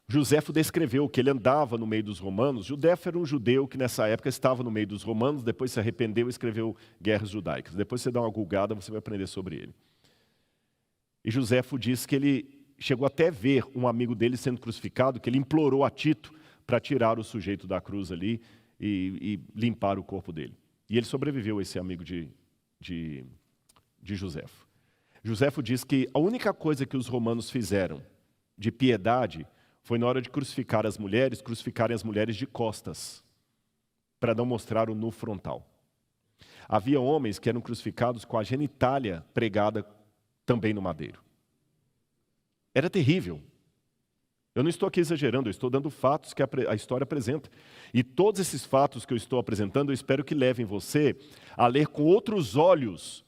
Joséfo descreveu que ele andava no meio dos romanos. Joséfo era um judeu que nessa época estava no meio dos romanos, depois se arrependeu e escreveu Guerras Judaicas. Depois você dá uma gulgada, você vai aprender sobre ele. E Joséfo diz que ele chegou até ver um amigo dele sendo crucificado, que ele implorou a Tito para tirar o sujeito da cruz ali e limpar o corpo dele. E ele sobreviveu, esse amigo de Joséfo. Joséfo diz que a única coisa que os romanos fizeram de piedade foi na hora de crucificarem as mulheres de costas, para não mostrar o nu frontal. Havia homens que eram crucificados com a genitália pregada também no madeiro. Era terrível. Eu não estou aqui exagerando, eu estou dando fatos que a história apresenta. E todos esses fatos que eu estou apresentando, eu espero que levem você a ler com outros olhos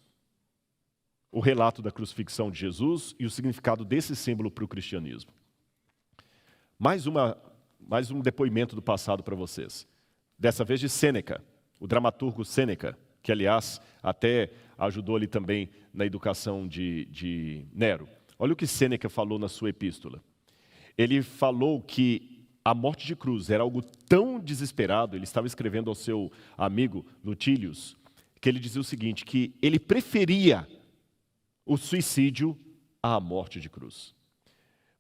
o relato da crucifixão de Jesus e o significado desse símbolo para o cristianismo. Mais um depoimento do passado para vocês. Dessa vez de Sêneca, o dramaturgo Sêneca, que aliás até ajudou ali também na educação de Nero. Olha o que Sêneca falou na sua epístola. Ele falou que a morte de cruz era algo tão desesperado, ele estava escrevendo ao seu amigo Lutílius, que ele dizia o seguinte, que ele preferia o suicídio à morte de cruz.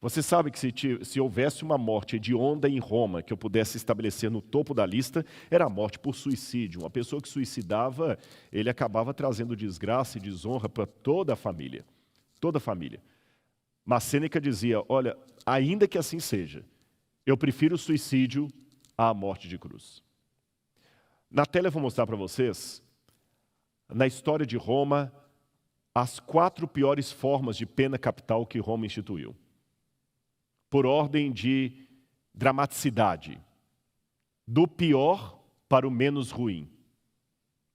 Você sabe que se houvesse uma morte hedionda em Roma, que eu pudesse estabelecer no topo da lista, era a morte por suicídio. Uma pessoa que suicidava, ele acabava trazendo desgraça e desonra para toda a família. Toda a família. Mas Sêneca dizia, olha, ainda que assim seja, eu prefiro o suicídio à morte de cruz. Na tela eu vou mostrar para vocês, na história de Roma, as 4 piores formas de pena capital que Roma instituiu. Por ordem de dramaticidade. Do pior para o menos ruim.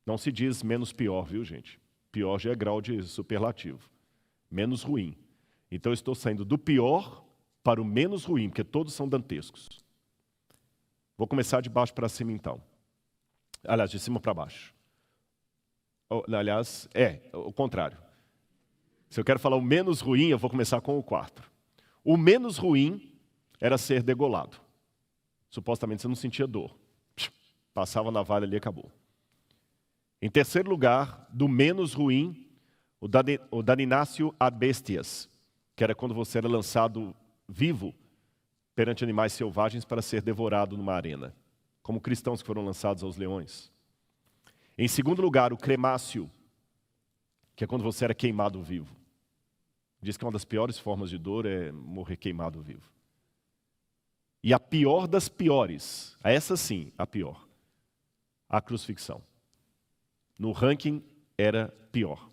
Não se diz menos pior, viu, gente? Pior já é grau de superlativo. Menos ruim. Então eu estou saindo do pior para o menos ruim, porque todos são dantescos. Vou começar de baixo para cima então. Aliás, de cima para baixo. Aliás, o contrário. Se eu quero falar o menos ruim, eu vou começar com o 4. O menos ruim era ser degolado. Supostamente você não sentia dor. Passava na navalha ali e acabou. Em terceiro lugar, do menos ruim, o daninácio ad bestias, que era quando você era lançado vivo perante animais selvagens para ser devorado numa arena, como cristãos que foram lançados aos leões. Em segundo lugar, o cremácio, que é quando você era queimado vivo. Diz que uma das piores formas de dor é morrer queimado vivo. E a pior das piores, essa sim, a pior, a crucifixão. No ranking era pior.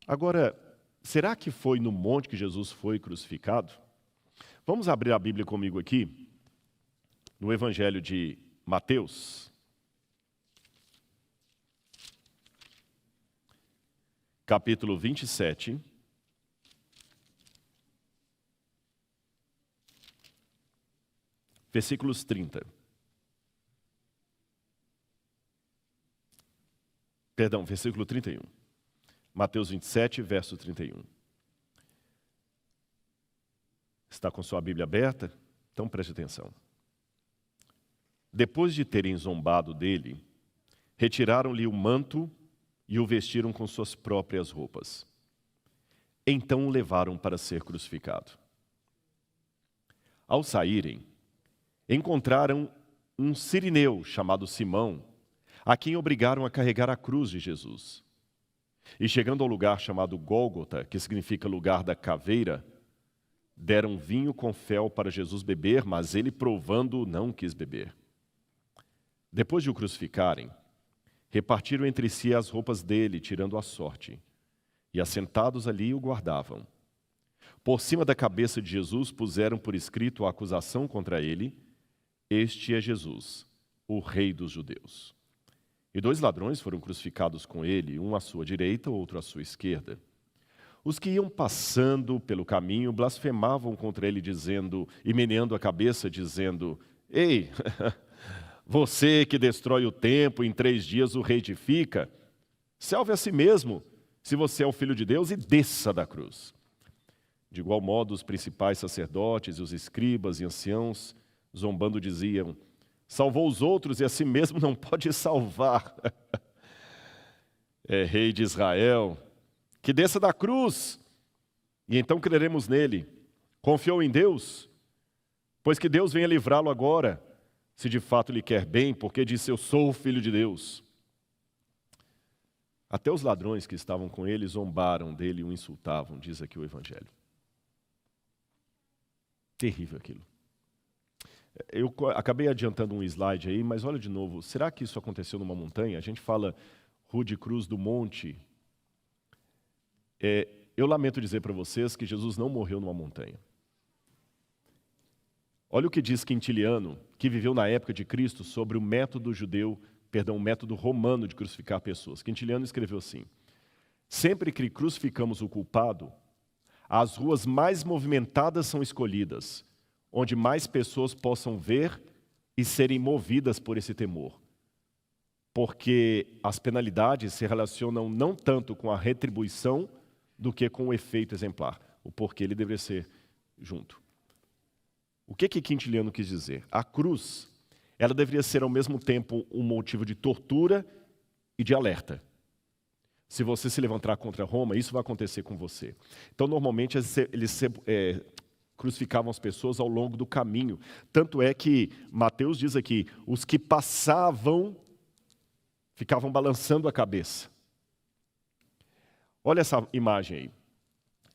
Agora, será que foi no monte que Jesus foi crucificado? Vamos abrir a Bíblia comigo aqui, no Evangelho de Mateus. Capítulo 27. Versículos 30. Perdão, versículo 31. Mateus 27, verso 31. Está com sua Bíblia aberta? Então preste atenção. Depois de terem zombado dele, retiraram-lhe o manto e o vestiram com suas próprias roupas. Então o levaram para ser crucificado. Ao saírem, encontraram um cirineu chamado Simão, a quem obrigaram a carregar a cruz de Jesus. E chegando ao lugar chamado Gólgota, que significa lugar da caveira, deram vinho com fel para Jesus beber, mas ele, provando, não quis beber. Depois de o crucificarem, repartiram entre si as roupas dele, tirando a sorte, e assentados ali o guardavam. Por cima da cabeça de Jesus puseram por escrito a acusação contra ele: Este é Jesus, o Rei dos Judeus. E 2 ladrões foram crucificados com ele, um à sua direita, outro à sua esquerda. Os que iam passando pelo caminho blasfemavam contra ele, dizendo, e meneando a cabeça, dizendo: Ei, você que destrói o templo, em 3 dias o reedifica, salve a si mesmo, se você é o Filho de Deus, e desça da cruz. De igual modo, os principais sacerdotes e os escribas e anciãos, zombando, diziam: Salvou os outros e a si mesmo não pode salvar. É rei de Israel, que desça da cruz, e então creremos nele. Confiou em Deus? Pois que Deus venha livrá-lo agora, se de fato lhe quer bem, porque disse: Eu sou o Filho de Deus. Até os ladrões que estavam com ele zombaram dele e o insultavam, diz aqui o Evangelho. Terrível aquilo. Eu acabei adiantando um slide aí, mas olha de novo, será que isso aconteceu numa montanha? A gente fala Rua de Cruz do Monte. Eu lamento dizer para vocês que Jesus não morreu numa montanha. Olha o que diz Quintiliano, que viveu na época de Cristo, sobre o método o método romano de crucificar pessoas. Quintiliano escreveu assim: Sempre que crucificamos o culpado, as ruas mais movimentadas são escolhidas, onde mais pessoas possam ver e serem movidas por esse temor. Porque as penalidades se relacionam não tanto com a retribuição do que com o efeito exemplar. O porquê ele deveria ser junto. O que Quintiliano quis dizer? A cruz, ela deveria ser ao mesmo tempo um motivo de tortura e de alerta. Se você se levantar contra Roma, isso vai acontecer com você. Então, normalmente, eles crucificavam as pessoas ao longo do caminho. Tanto é que Mateus diz aqui, os que passavam ficavam balançando a cabeça. Olha essa imagem aí.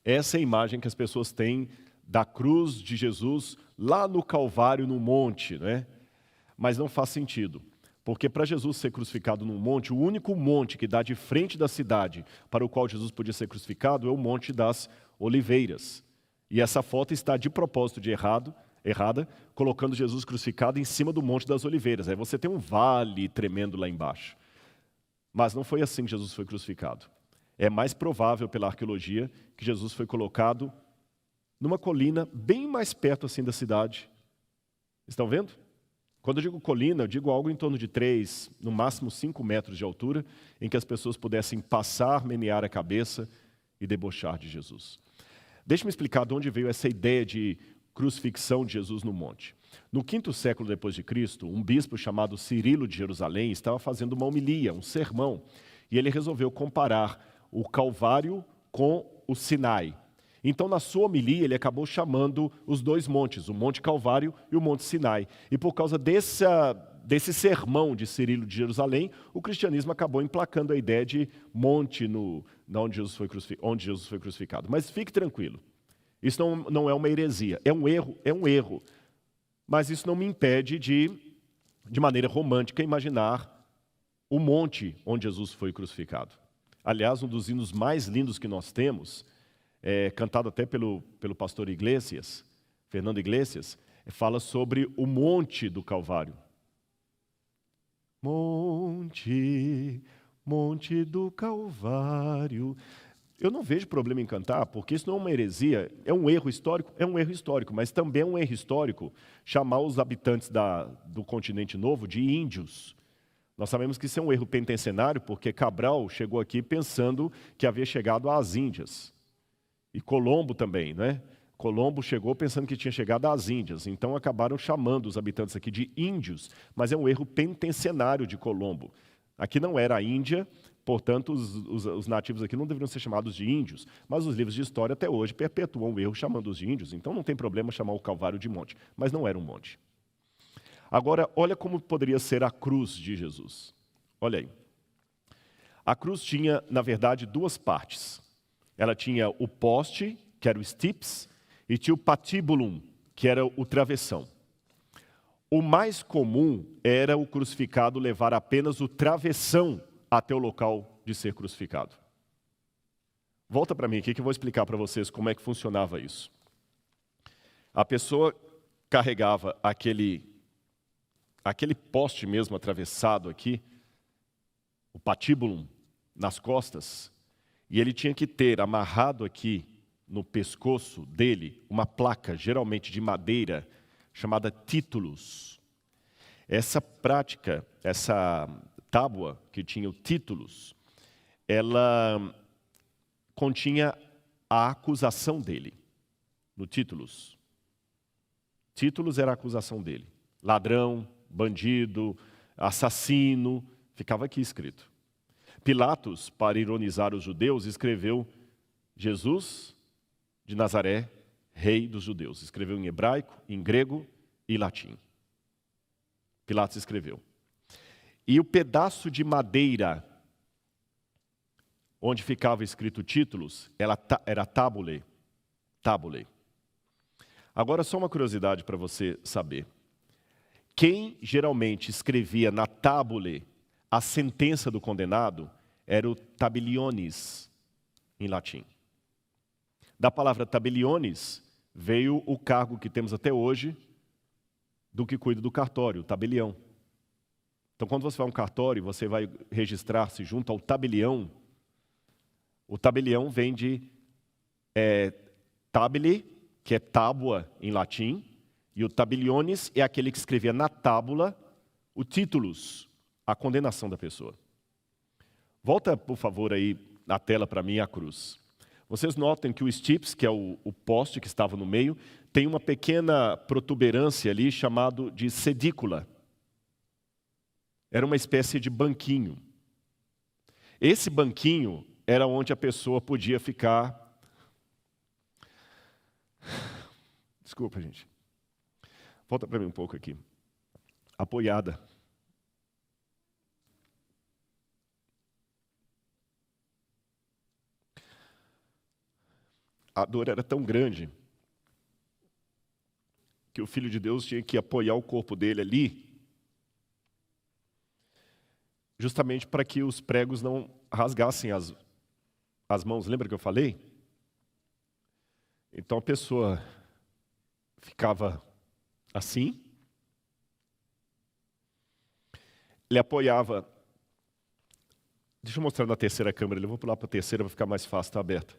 Essa é a imagem que as pessoas têm da cruz de Jesus lá no Calvário, no monte, né? Mas não faz sentido. Porque para Jesus ser crucificado num monte, o único monte que dá de frente da cidade para o qual Jesus podia ser crucificado é o Monte das Oliveiras. E essa foto está de propósito errada, colocando Jesus crucificado em cima do Monte das Oliveiras. Aí você tem um vale tremendo lá embaixo. Mas não foi assim que Jesus foi crucificado. É mais provável pela arqueologia que Jesus foi colocado numa colina bem mais perto assim da cidade. Estão vendo? Quando eu digo colina, eu digo algo em torno de 3, no máximo 5 metros de altura, em que as pessoas pudessem passar, menear a cabeça e debochar de Jesus. Deixe-me explicar de onde veio essa ideia de crucifixão de Jesus no monte. No 5º século depois de Cristo, um bispo chamado Cirilo de Jerusalém estava fazendo uma homilia, um sermão, e ele resolveu comparar o Calvário com o Sinai. Então, na sua homilia, ele acabou chamando os 2 montes, o Monte Calvário e o Monte Sinai. E por causa desse sermão de Cirilo de Jerusalém, o cristianismo acabou emplacando a ideia de monte onde Jesus foi crucificado. Mas fique tranquilo, isso não é uma heresia, é um erro. Mas isso não me impede de maneira romântica, imaginar o monte onde Jesus foi crucificado. Aliás, um dos hinos mais lindos que nós temos, cantado até pelo pastor Iglesias, Fernando Iglesias, fala sobre o monte do Calvário. Monte, monte do Calvário. Eu não vejo problema em cantar, porque isso não é uma heresia, é um erro histórico, mas também é um erro histórico chamar os habitantes do continente novo de índios. Nós sabemos que isso é um erro penitencenário, porque Cabral chegou aqui pensando que havia chegado às Índias. E Colombo também, né? Colombo chegou pensando que tinha chegado às Índias. Então acabaram chamando os habitantes aqui de índios, mas é um erro penitencenário de Colombo. Aqui não era a Índia, portanto os nativos aqui não deveriam ser chamados de índios. Mas os livros de história até hoje perpetuam o erro chamando-os de índios. Então não tem problema chamar o Calvário de monte. Mas não era um monte. Agora, olha como poderia ser a cruz de Jesus. Olha aí. A cruz tinha, na verdade, duas partes. Ela tinha o poste, que era o stips, e tinha o patibulum, que era o travessão. O mais comum era o crucificado levar apenas o travessão até o local de ser crucificado. Volta para mim aqui que eu vou explicar para vocês como é que funcionava isso. A pessoa carregava aquele poste mesmo atravessado aqui, o patibulum, nas costas, e ele tinha que ter amarrado aqui no pescoço dele uma placa, geralmente de madeira, chamada títulos. Essa prática, essa tábua que tinha o títulos, ela continha a acusação dele, no títulos. Títulos era a acusação dele. Ladrão, bandido, assassino, ficava aqui escrito. Pilatos, para ironizar os judeus, escreveu Jesus de Nazaré, rei dos judeus. Escreveu em hebraico, em grego e latim. Pilatos escreveu. E o pedaço de madeira onde ficava escrito títulos era tabule. Tabule. Agora, só uma curiosidade para você saber. Quem geralmente escrevia na tabule a sentença do condenado era o tabeliones, em latim. Da palavra tabeliones veio o cargo que temos até hoje do que cuida do cartório, o tabelião. Então, quando você vai a um cartório, você vai registrar-se junto ao tabelião. O tabelião vem de tabele, que é tábua em latim, e o tabeliones é aquele que escrevia na tábula o títulos, a condenação da pessoa. Volta, por favor, aí na tela para mim a cruz. Vocês notem que o stips, que é o poste que estava no meio, tem uma pequena protuberância ali chamado de sedícula. Era uma espécie de banquinho. Esse banquinho era onde a pessoa podia ficar... Desculpa, gente. Volta para mim um pouco aqui. Apoiada. A dor era tão grande que o Filho de Deus tinha que apoiar o corpo dele ali, justamente para que os pregos não rasgassem as mãos. Lembra que eu falei? Então a pessoa ficava assim, ele apoiava. Deixa eu mostrar na terceira câmera, eu vou pular para a terceira para ficar mais fácil, está aberto.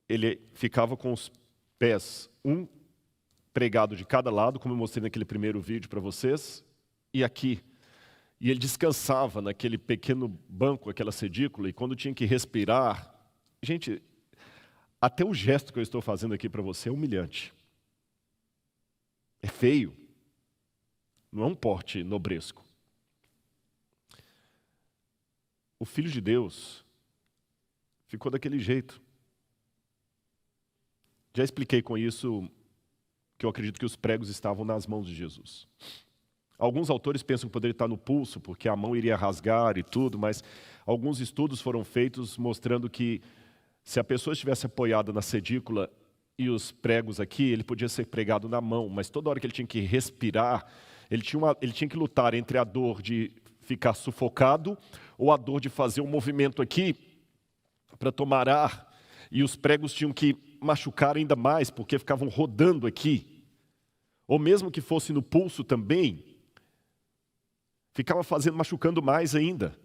Ele ficava com os pés, um pregado de cada lado, como eu mostrei naquele primeiro vídeo para vocês, e aqui. E ele descansava naquele pequeno banco, aquela sedícula, e quando tinha que respirar... Gente, até o gesto que eu estou fazendo aqui para você é humilhante. É feio. Não é um porte nobresco. O Filho de Deus ficou daquele jeito. Já expliquei com isso que eu acredito que os pregos estavam nas mãos de Jesus. Alguns autores pensam que poderia estar no pulso, porque a mão iria rasgar e tudo, mas alguns estudos foram feitos mostrando que se a pessoa estivesse apoiada na sedícula e os pregos aqui, ele podia ser pregado na mão, mas toda hora que ele tinha que respirar, ele tinha que lutar entre a dor de ficar sufocado ou a dor de fazer um movimento aqui para tomar ar, e os pregos tinham que machucar ainda mais, porque ficavam rodando aqui, ou mesmo que fosse no pulso também, ficava machucando mais ainda,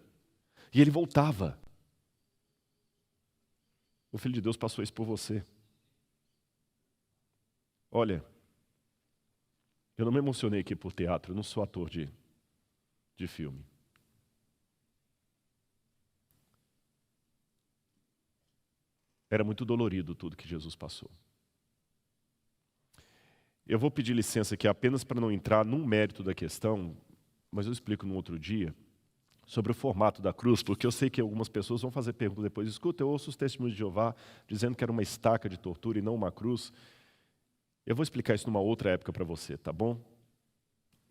e ele voltava. O Filho de Deus passou isso por você. Olha, eu não me emocionei aqui por teatro, eu não sou ator de filme. Era muito dolorido tudo que Jesus passou. Eu vou pedir licença aqui apenas para não entrar num mérito da questão, mas eu explico num outro dia, sobre o formato da cruz, porque eu sei que algumas pessoas vão fazer perguntas depois. Escuta, eu ouço os testemunhos de Jeová dizendo que era uma estaca de tortura e não uma cruz. Eu vou explicar isso numa outra época para você, tá bom?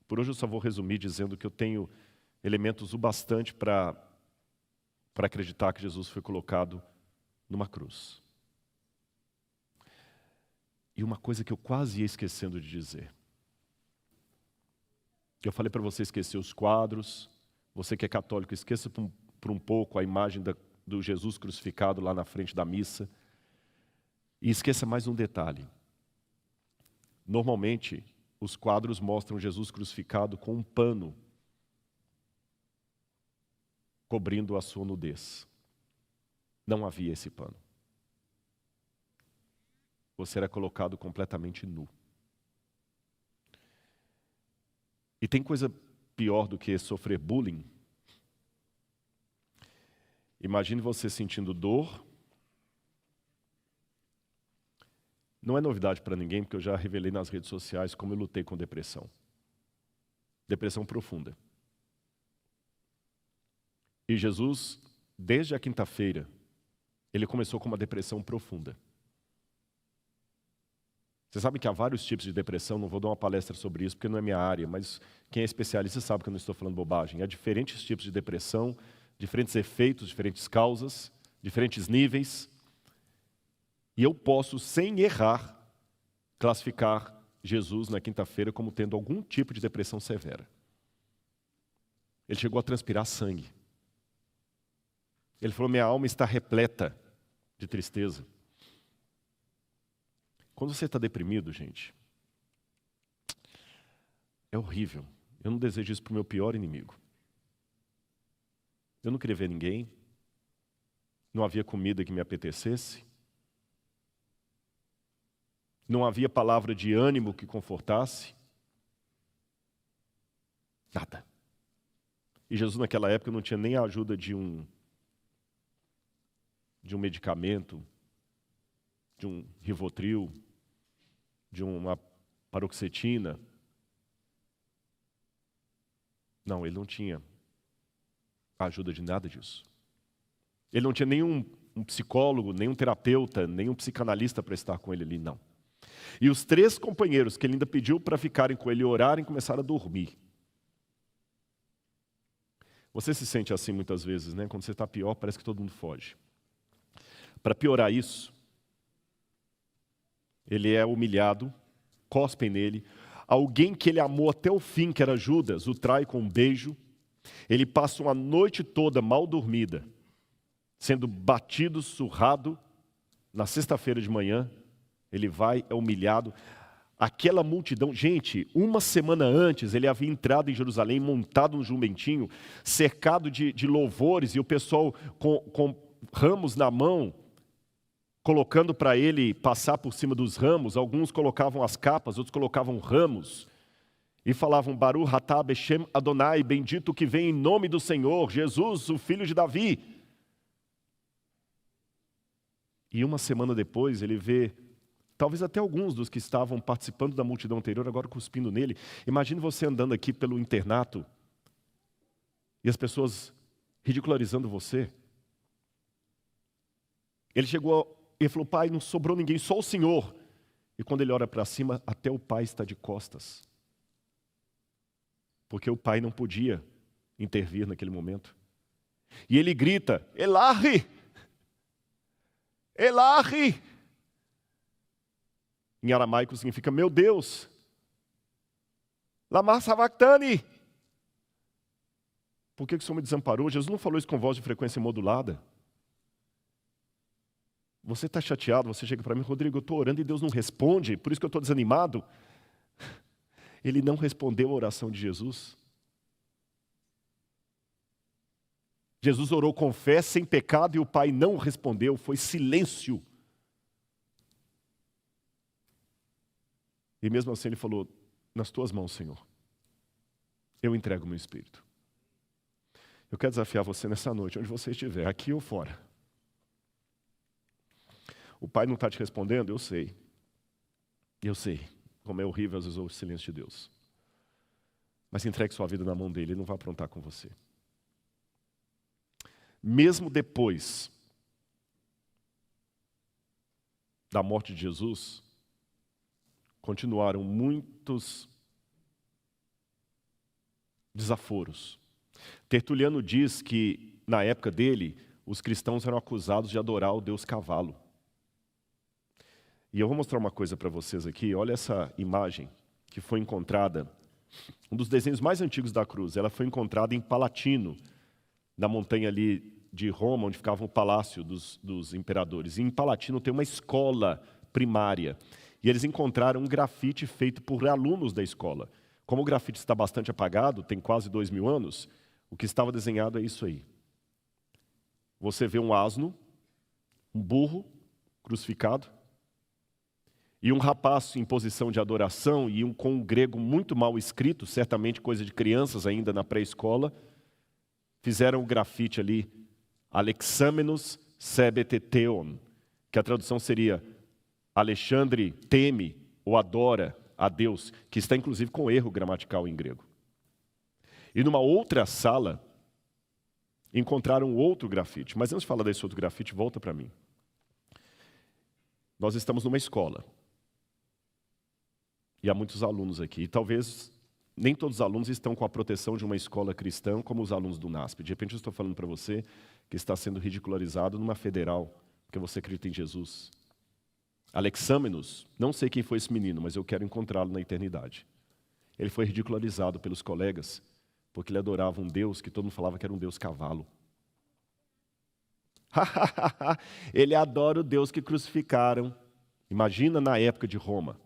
Por hoje eu só vou resumir dizendo que eu tenho elementos o bastante para acreditar que Jesus foi colocado numa cruz. E uma coisa que eu quase ia esquecendo de dizer. Eu falei para você esquecer os quadros. Você que é católico, esqueça por um pouco a imagem do Jesus crucificado lá na frente da missa. E esqueça mais um detalhe. Normalmente, os quadros mostram Jesus crucificado com um pano cobrindo a sua nudez. Não havia esse pano. Você era colocado completamente nu. E tem coisa pior do que sofrer bullying? Imagine você sentindo dor. Não é novidade para ninguém, porque eu já revelei nas redes sociais como eu lutei com depressão. Depressão profunda. E Jesus, desde a quinta-feira, ele começou com uma depressão profunda. Você sabe que há vários tipos de depressão, não vou dar uma palestra sobre isso porque não é minha área, mas quem é especialista sabe que eu não estou falando bobagem. Há diferentes tipos de depressão, diferentes efeitos, diferentes causas, diferentes níveis. E eu posso, sem errar, classificar Jesus na quinta-feira como tendo algum tipo de depressão severa. Ele chegou a transpirar sangue. Ele falou, minha alma está repleta de tristeza. Quando você está deprimido, gente, é horrível. Eu não desejo isso para o meu pior inimigo. Eu não queria ver ninguém. Não havia comida que me apetecesse. Não havia palavra de ânimo que confortasse. Nada. E Jesus naquela época não tinha nem a ajuda de um medicamento, de um Rivotril, de uma paroxetina. Não, ele não tinha a ajuda de nada disso. Ele não tinha nenhum psicólogo, nenhum terapeuta, nenhum psicanalista para estar com ele ali, não. E os 3 companheiros que ele ainda pediu para ficarem com ele e orarem, começaram a dormir. Você se sente assim muitas vezes, né? Quando você está pior, parece que todo mundo foge. Para piorar isso, ele é humilhado, cospem nele. Alguém que ele amou até o fim, que era Judas, o trai com um beijo. Ele passa uma noite toda mal dormida, sendo batido, surrado. Na sexta-feira de manhã, ele vai, é humilhado. Aquela multidão, gente, uma semana antes, ele havia entrado em Jerusalém, montado um jumentinho, cercado de louvores, e o pessoal com ramos na mão, colocando para ele passar por cima dos ramos. Alguns colocavam as capas, outros colocavam ramos. E falavam, Baruch atah beshem Adonai, bendito que vem em nome do Senhor, Jesus, o filho de Davi. E uma semana depois, ele vê, talvez até alguns dos que estavam participando da multidão anterior, agora cuspindo nele. Imagine você andando aqui pelo internato, e as pessoas ridicularizando você. Ele falou, pai, não sobrou ninguém, só o Senhor. E quando ele olha para cima, até o pai está de costas. Porque o pai não podia intervir naquele momento. E ele grita, Elahi! Elahi! Em aramaico significa, meu Deus! Lama sabachthani! Por que o Senhor me desamparou? Jesus não falou isso com voz de frequência modulada. Você está chateado, você chega para mim, Rodrigo, eu estou orando e Deus não responde, por isso que eu estou desanimado. Ele não respondeu a oração de Jesus. Jesus orou com fé, sem pecado, e o Pai não respondeu, foi silêncio. E mesmo assim ele falou, nas tuas mãos, Senhor, eu entrego o meu espírito. Eu quero desafiar você nessa noite, onde você estiver, aqui ou fora. O Pai não está te respondendo? Eu sei. Eu sei como é horrível às vezes o silêncio de Deus. Mas entregue sua vida na mão dele, ele não vai aprontar com você. Mesmo depois da morte de Jesus, continuaram muitos desaforos. Tertuliano diz que, na época dele, os cristãos eram acusados de adorar o deus cavalo. E eu vou mostrar uma coisa para vocês aqui. Olha essa imagem que foi encontrada, um dos desenhos mais antigos da cruz. Ela foi encontrada em Palatino, na montanha ali de Roma, onde ficava o palácio dos imperadores. E em Palatino tem uma escola primária. E eles encontraram um grafite feito por alunos da escola. Como o grafite está bastante apagado, tem quase 2000 anos, o que estava desenhado é isso aí. Você vê um asno, um burro crucificado, e um rapaz em posição de adoração, e com um grego muito mal escrito, certamente coisa de crianças ainda na pré-escola, fizeram o grafite ali, Alexamenos sebeteteon, que a tradução seria Alexandre teme ou adora a Deus, que está inclusive com erro gramatical em grego. E numa outra sala, encontraram outro grafite. Mas antes de falar desse outro grafite, volta para mim. Nós estamos numa escola. E há muitos alunos aqui. E talvez nem todos os alunos estão com a proteção de uma escola cristã, como os alunos do NASP. De repente eu estou falando para você que está sendo ridicularizado numa federal, porque você acredita em Jesus. Alexamenos, não sei quem foi esse menino, mas eu quero encontrá-lo na eternidade. Ele foi ridicularizado pelos colegas, porque ele adorava um Deus que todo mundo falava que era um Deus cavalo. Ele adora o Deus que crucificaram. Imagina na época de Roma.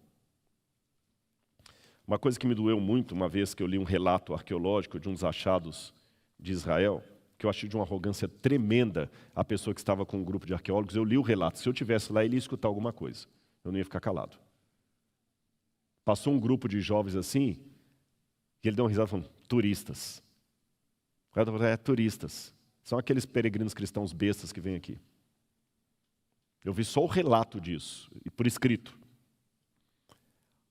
Uma coisa que me doeu muito, uma vez que eu li um relato arqueológico de uns achados de Israel, que eu achei de uma arrogância tremenda a pessoa que estava com um grupo de arqueólogos. Eu li o relato. Se eu estivesse lá, ele ia escutar alguma coisa. Eu não ia ficar calado. Passou um grupo de jovens assim, e ele deu uma risada falando, turistas. Turistas. São aqueles peregrinos cristãos bestas que vêm aqui. Eu vi só o relato disso, e por escrito.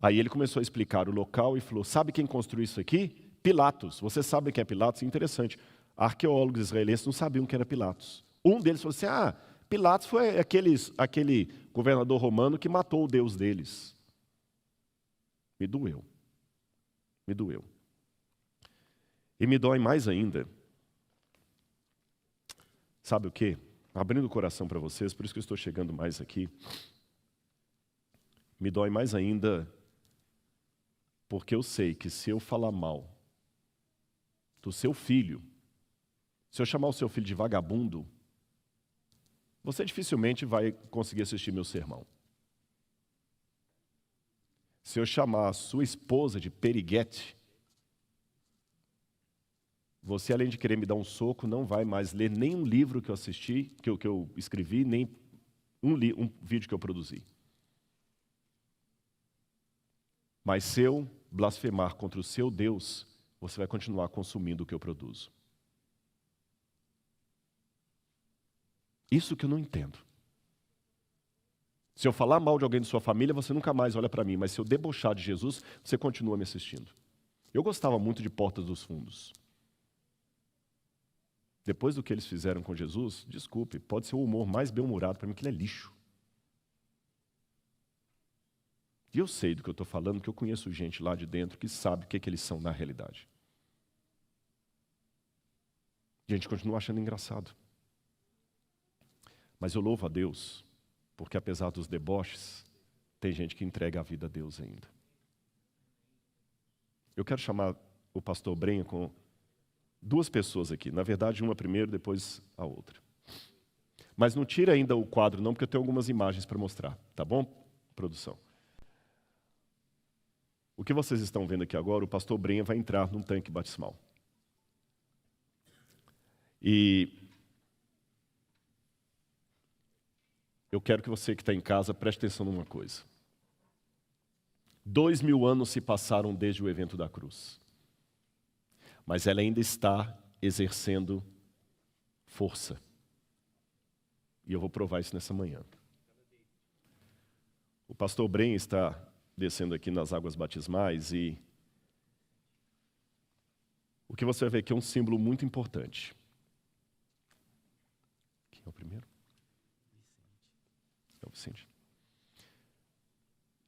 Aí ele começou a explicar o local e falou, sabe quem construiu isso aqui? Pilatos. Você sabe quem é Pilatos? Interessante. Arqueólogos israelenses não sabiam quem era Pilatos. Um deles falou assim, Pilatos foi aquele governador romano que matou o Deus deles. Me doeu. Me doeu. E me dói mais ainda. Sabe o quê? Abrindo o coração para vocês, por isso que eu estou chegando mais aqui. Me dói mais ainda porque eu sei que se eu falar mal do seu filho, se eu chamar o seu filho de vagabundo, você dificilmente vai conseguir assistir meu sermão. Se eu chamar a sua esposa de periguete, você, além de querer me dar um soco, não vai mais ler nem um livro que eu assisti, que eu escrevi, nem um vídeo que eu produzi. Mas se eu blasfemar contra o seu Deus, você vai continuar consumindo o que eu produzo. Isso que eu não entendo. Se eu falar mal de alguém de sua família, você nunca mais olha para mim. Mas se eu debochar de Jesus, você continua me assistindo. Eu gostava muito de Portas dos Fundos. Depois do que eles fizeram com Jesus, desculpe, pode ser o humor mais bem-humorado, para mim que ele é lixo. E eu sei do que eu estou falando, porque eu conheço gente lá de dentro que sabe o que eles são na realidade. E a gente continua achando engraçado. Mas eu louvo a Deus, porque apesar dos deboches, tem gente que entrega a vida a Deus ainda. Eu quero chamar o pastor Brenha com duas pessoas aqui. Na verdade, uma primeiro, depois a outra. Mas não tira ainda o quadro não, porque eu tenho algumas imagens para mostrar. Tá bom, produção? O que vocês estão vendo aqui agora, o pastor Brenha vai entrar num tanque batismal. E eu quero que você que está em casa preste atenção numa coisa. 2000 anos se passaram desde o evento da cruz. Mas ela ainda está exercendo força. E eu vou provar isso nessa manhã. O pastor Brenha está descendo aqui nas águas batismais e o que você vai ver aqui é um símbolo muito importante. Quem é o primeiro? É o Vicente.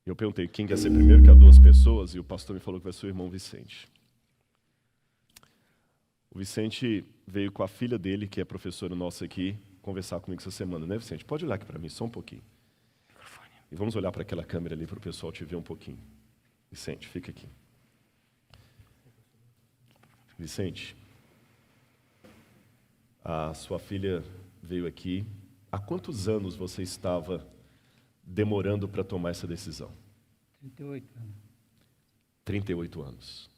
Eu perguntei quem quer ser primeiro, que há duas pessoas, e o pastor me falou que vai ser o irmão Vicente. O Vicente veio com a filha dele, que é professora nossa aqui, conversar comigo essa semana, né, Vicente? Pode olhar aqui para mim, só um pouquinho. E vamos olhar para aquela câmera ali para o pessoal te ver um pouquinho. Vicente, fica aqui. Vicente, a sua filha veio aqui. Há quantos anos você estava demorando para tomar essa decisão? 38 anos. 38 anos.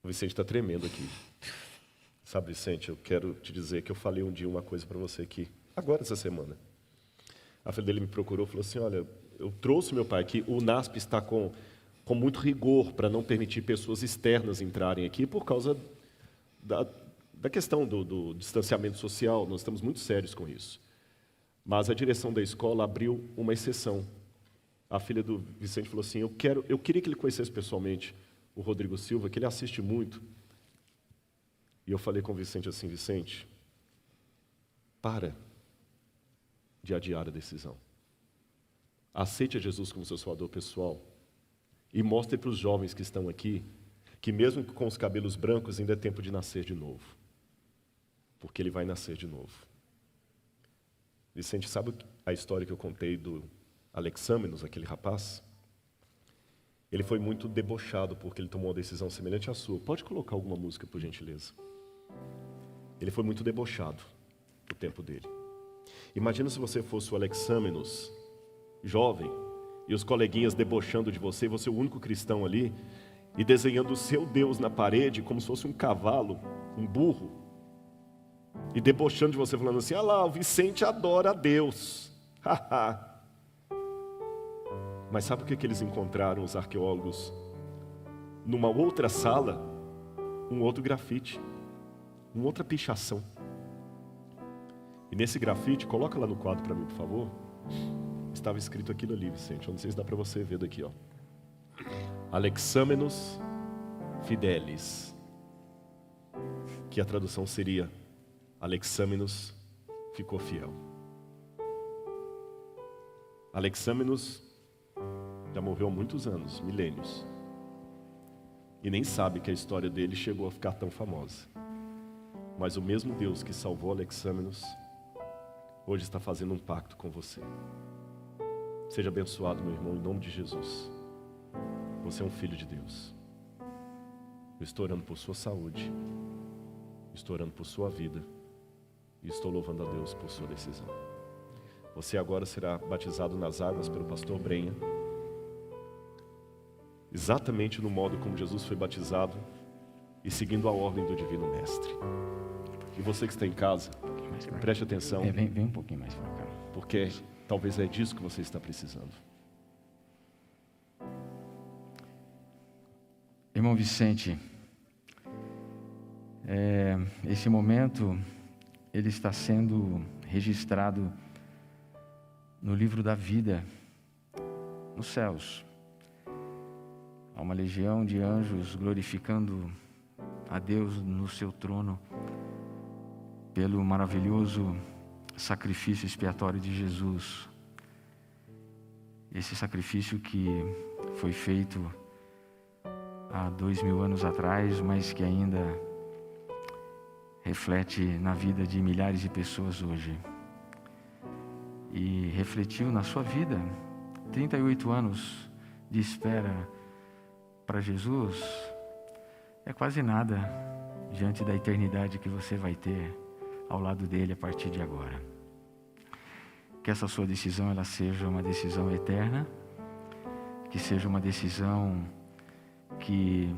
O Vicente está tremendo aqui. Sabe, Vicente, eu quero te dizer que eu falei um dia uma coisa para você aqui, agora essa semana. A filha dele me procurou e falou assim, olha, eu trouxe meu pai aqui, o NASP está com muito rigor para não permitir pessoas externas entrarem aqui por causa da questão do distanciamento social, nós estamos muito sérios com isso. Mas a direção da escola abriu uma exceção. A filha do Vicente falou assim, eu queria que ele conhecesse pessoalmente o Rodrigo Silva, que ele assiste muito. E eu falei com o Vicente assim, Vicente, para de adiar a decisão. Aceite a Jesus como seu salvador pessoal e mostre para os jovens que estão aqui que mesmo com os cabelos brancos ainda é tempo de nascer de novo. Porque ele vai nascer de novo. Vicente, sabe a história que eu contei do Alexâmenos, aquele rapaz? Ele foi muito debochado porque ele tomou uma decisão semelhante à sua. Pode colocar alguma música, por gentileza? Ele foi muito debochado no tempo dele. Imagina se você fosse o Alexâmenos, jovem, e os coleguinhas debochando de você, e você o único cristão ali, e desenhando o seu Deus na parede como se fosse um cavalo, um burro, e debochando de você, falando assim, ah lá, o Vicente adora a Deus. Mas sabe o que eles encontraram, os arqueólogos? Numa outra sala, um outro grafite, uma outra pichação. E nesse grafite, coloca lá no quadro para mim, por favor. Estava escrito aquilo ali, Vicente. Eu não sei se dá para você ver daqui, ó. Alexâmenos Fidelis. Que a tradução seria Alexâmenos ficou fiel. Alexâmenos já morreu há muitos anos, milênios. E nem sabe que a história dele chegou a ficar tão famosa. Mas o mesmo Deus que salvou Alexâmenos, hoje está fazendo um pacto com você. Seja abençoado, meu irmão, em nome de Jesus. Você é um filho de Deus. Eu estou orando por sua saúde. Estou orando por sua vida. E estou louvando a Deus por sua decisão. Você agora será batizado nas águas pelo pastor Brenha. Exatamente no modo como Jesus foi batizado e seguindo a ordem do Divino Mestre. E você que está em casa, preste atenção. Vem um pouquinho mais para cá. Porque talvez é disso que você está precisando. Irmão Vicente, esse momento, ele está sendo registrado no livro da vida, nos céus. Há uma legião de anjos glorificando a Deus no seu trono, pelo maravilhoso sacrifício expiatório de Jesus. Esse sacrifício que foi feito há 2000 anos atrás, mas que ainda reflete na vida de milhares de pessoas hoje. E refletiu na sua vida, 38 anos de espera para Jesus, é quase nada diante da eternidade que você vai ter ao lado dele a partir de agora. Que essa sua decisão ela seja uma decisão eterna, que seja uma decisão que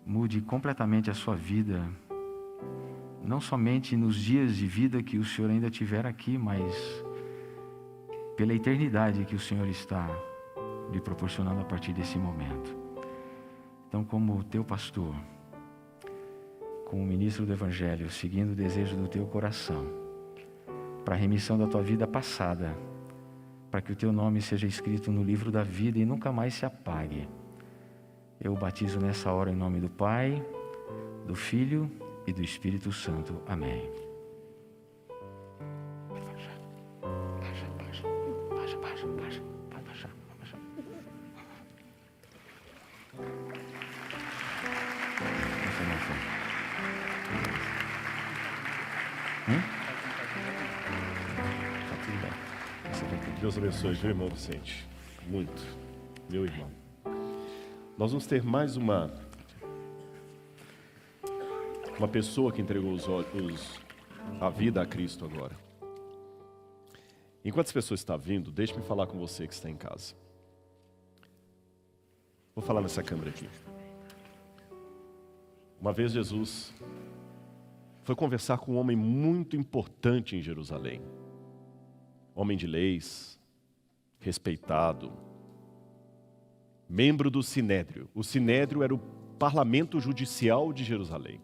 mude completamente a sua vida, não somente nos dias de vida que o Senhor ainda tiver aqui, mas pela eternidade que o Senhor está lhe proporcionando a partir desse momento. Então, como teu pastor, como ministro do Evangelho, seguindo o desejo do teu coração, para a remissão da tua vida passada, para que o teu nome seja escrito no livro da vida e nunca mais se apague, eu o batizo nessa hora em nome do Pai, do Filho e do Espírito Santo. Amém. Pode baixar. Deus abençoe, viu, irmão Vicente? Muito, meu irmão. Nós vamos ter mais uma pessoa que entregou a vida a Cristo agora. Enquanto as pessoas estão vindo, deixe-me falar com você que está em casa. Vou falar nessa câmera aqui. Uma vez Jesus foi conversar com um homem muito importante em Jerusalém. Homem de leis, respeitado, membro do Sinédrio. O Sinédrio era o parlamento judicial de Jerusalém.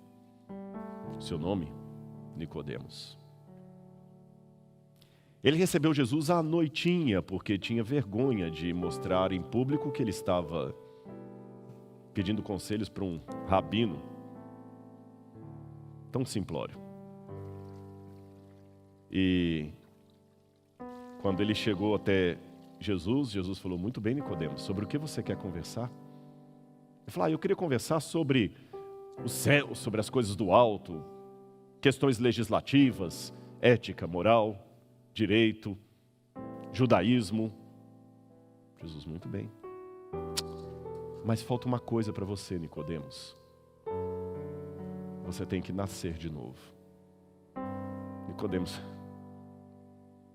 Seu nome, Nicodemos. Ele recebeu Jesus à noitinha, porque tinha vergonha de mostrar em público que ele estava pedindo conselhos para um rabino tão simplório. E quando ele chegou até Jesus falou: muito bem, Nicodemos, sobre o que você quer conversar? Ele falou: eu queria conversar sobre o céu, sobre as coisas do alto, questões legislativas, ética, moral, direito, judaísmo. Jesus: muito bem. Mas falta uma coisa para você, Nicodemos. Você tem que nascer de novo. Nicodemos: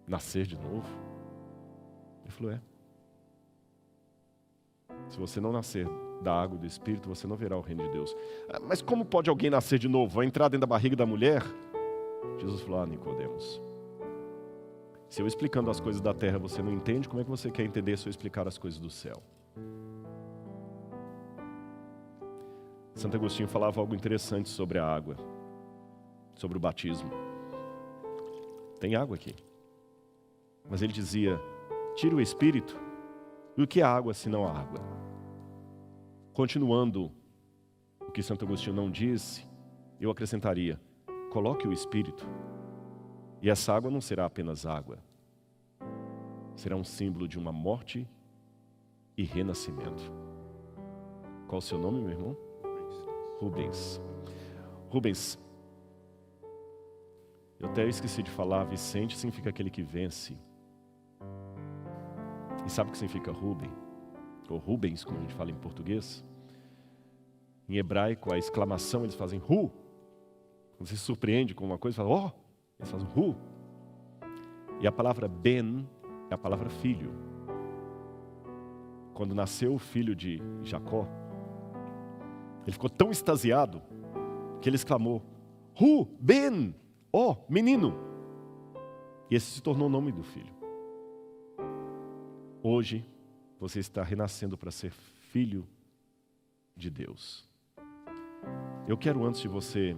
nascer de novo? Ele falou: é. Se você não nascer da água e do Espírito, você não verá o reino de Deus. Mas como pode alguém nascer de novo? Vai entrar dentro da barriga da mulher? Jesus falou: Nicodemos, se eu explicando as coisas da terra você não entende, como é que você quer entender se eu explicar as coisas do céu? Santo Agostinho falava algo interessante sobre a água, sobre o batismo. Tem água aqui. Mas ele dizia: tira o Espírito, e o que é água senão a água? Continuando o que Santo Agostinho não disse, eu acrescentaria: coloque o Espírito, e essa água não será apenas água, será um símbolo de uma morte e renascimento. Qual o seu nome, meu irmão? Rubens. Rubens, eu até esqueci de falar, Vicente significa aquele que vence. E sabe o que significa Rubem? Ou Rubens, como a gente fala em português? Em hebraico, a exclamação, eles fazem Ru. Quando você se surpreende com uma coisa, fala, eles fazem Ru. E a palavra Ben é a palavra filho. Quando nasceu o filho de Jacó, ele ficou tão extasiado que ele exclamou: Ben, menino. E esse se tornou o nome do filho. Hoje, você está renascendo para ser filho de Deus. Eu quero, antes de você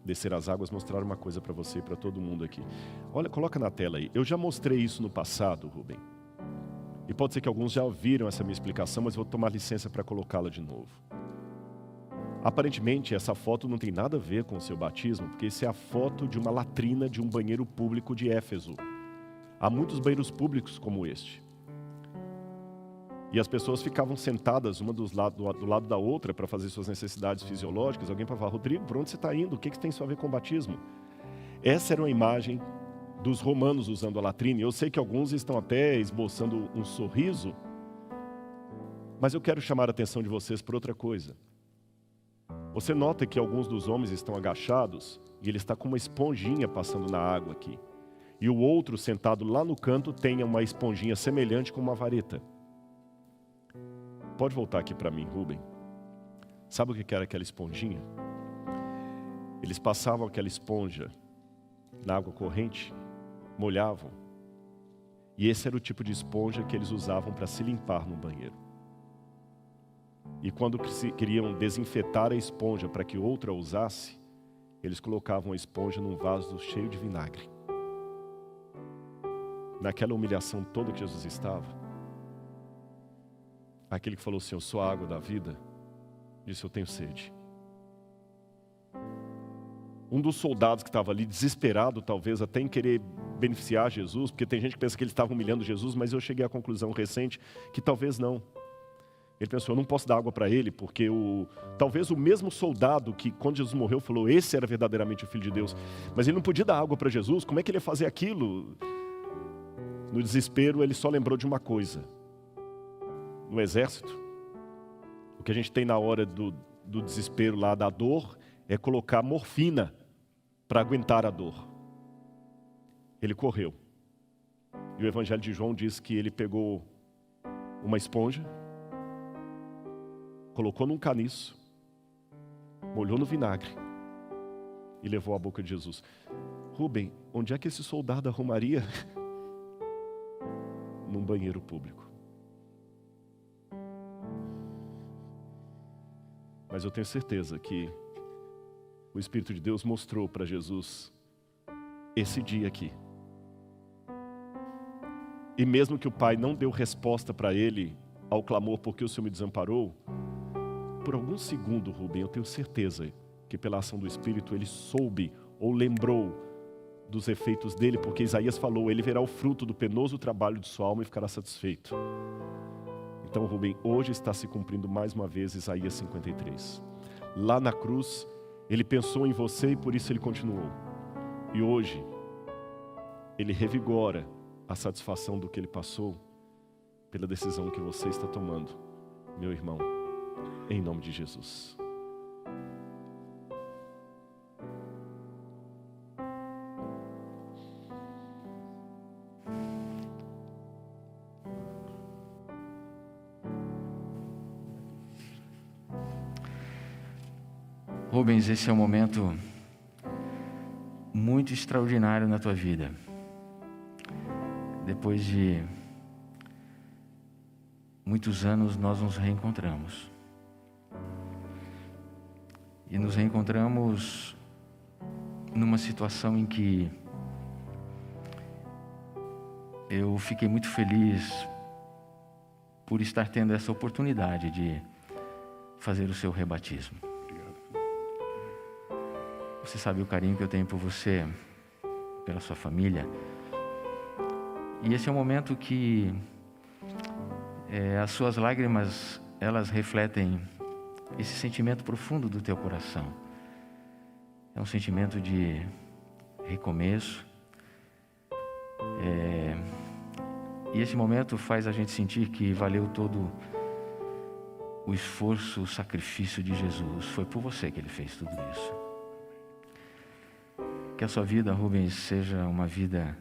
descer as águas, mostrar uma coisa para você e para todo mundo aqui. Olha, coloca na tela aí. Eu já mostrei isso no passado, Rubem. E pode ser que alguns já ouviram essa minha explicação, mas vou tomar licença para colocá-la de novo. Aparentemente, essa foto não tem nada a ver com o seu batismo, porque isso é a foto de uma latrina de um banheiro público de Éfeso. Há muitos banheiros públicos como este. E as pessoas ficavam sentadas uma do lado da outra para fazer suas necessidades fisiológicas. Alguém para falar: Rodrigo, para onde você está indo? O que tem isso a ver com o batismo? Essa era uma imagem dos romanos usando a latrina. Eu sei que alguns estão até esboçando um sorriso, mas eu quero chamar a atenção de vocês por outra coisa. Você nota que alguns dos homens estão agachados e ele está com uma esponjinha passando na água aqui. E o outro, sentado lá no canto, tem uma esponjinha semelhante com uma vareta. Pode voltar aqui para mim, Rubem. Sabe o que era aquela esponjinha? Eles passavam aquela esponja na água corrente, molhavam. E esse era o tipo de esponja que eles usavam para se limpar no banheiro. E quando queriam desinfetar a esponja para que outra usasse, eles colocavam a esponja num vaso cheio de vinagre. Naquela humilhação toda que Jesus estava, aquele que falou assim: eu sou a água da vida, disse: eu tenho sede. Um dos soldados que estava ali, desesperado talvez até em querer beneficiar Jesus, porque tem gente que pensa que ele estava humilhando Jesus, mas eu cheguei à conclusão recente que talvez não. Ele pensou: eu não posso dar água para ele, porque talvez o mesmo soldado que quando Jesus morreu falou: esse era verdadeiramente o Filho de Deus, mas ele não podia dar água para Jesus. Como é que ele ia fazer aquilo? No desespero, ele só lembrou de uma coisa. No exército, o que a gente tem na hora do desespero lá, da dor, é colocar morfina para aguentar a dor. Ele correu. E o Evangelho de João diz que ele pegou uma esponja, colocou num caniço, molhou no vinagre e levou à boca de Jesus. Rubem, onde é que esse soldado arrumaria? Num banheiro público. Mas eu tenho certeza que o Espírito de Deus mostrou para Jesus esse dia aqui. E mesmo que o Pai não deu resposta para ele ao clamor, porque o Senhor me desamparou, por algum segundo, Rubem, eu tenho certeza que pela ação do Espírito ele soube ou lembrou dos efeitos dele, porque Isaías falou, ele verá o fruto do penoso trabalho de sua alma e ficará satisfeito. Então, Rubem, hoje está se cumprindo mais uma vez Isaías 53. Lá na cruz, ele pensou em você e por isso ele continuou. E hoje, ele revigora a satisfação do que ele passou pela decisão que você está tomando, meu irmão, em nome de Jesus. Rubens, esse é um momento muito extraordinário na tua vida. Depois de muitos anos, nós nos reencontramos. E nos reencontramos numa situação em que eu fiquei muito feliz por estar tendo essa oportunidade de fazer o seu rebatismo. Você sabe o carinho que eu tenho por você, pela sua família. E esse é um momento que as suas lágrimas, elas refletem esse sentimento profundo do teu coração. É um sentimento de recomeço. E esse momento faz a gente sentir que valeu todo o esforço, o sacrifício de Jesus. Foi por você que ele fez tudo isso. Que a sua vida, Rubens, seja uma vida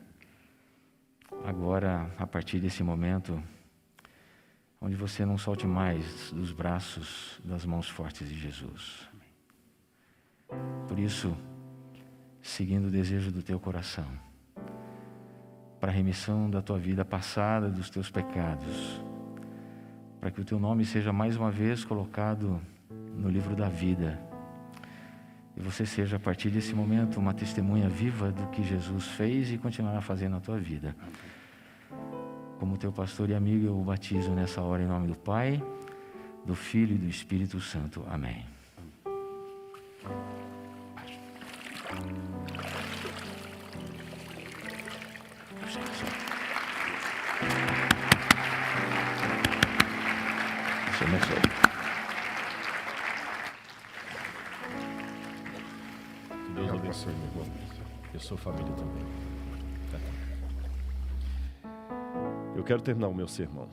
agora, a partir desse momento, onde você não solte mais dos braços, das mãos fortes de Jesus. Por isso, seguindo o desejo do teu coração, para a remissão da tua vida passada, dos teus pecados, para que o teu nome seja mais uma vez colocado no livro da vida, e você seja, a partir desse momento, uma testemunha viva do que Jesus fez e continuará fazendo na tua vida. Como teu pastor e amigo, eu o batizo nessa hora em nome do Pai, do Filho e do Espírito Santo. Amém. Você abençoe. Deus abençoe, meu irmão. Eu sou família também. Eu quero terminar o meu sermão.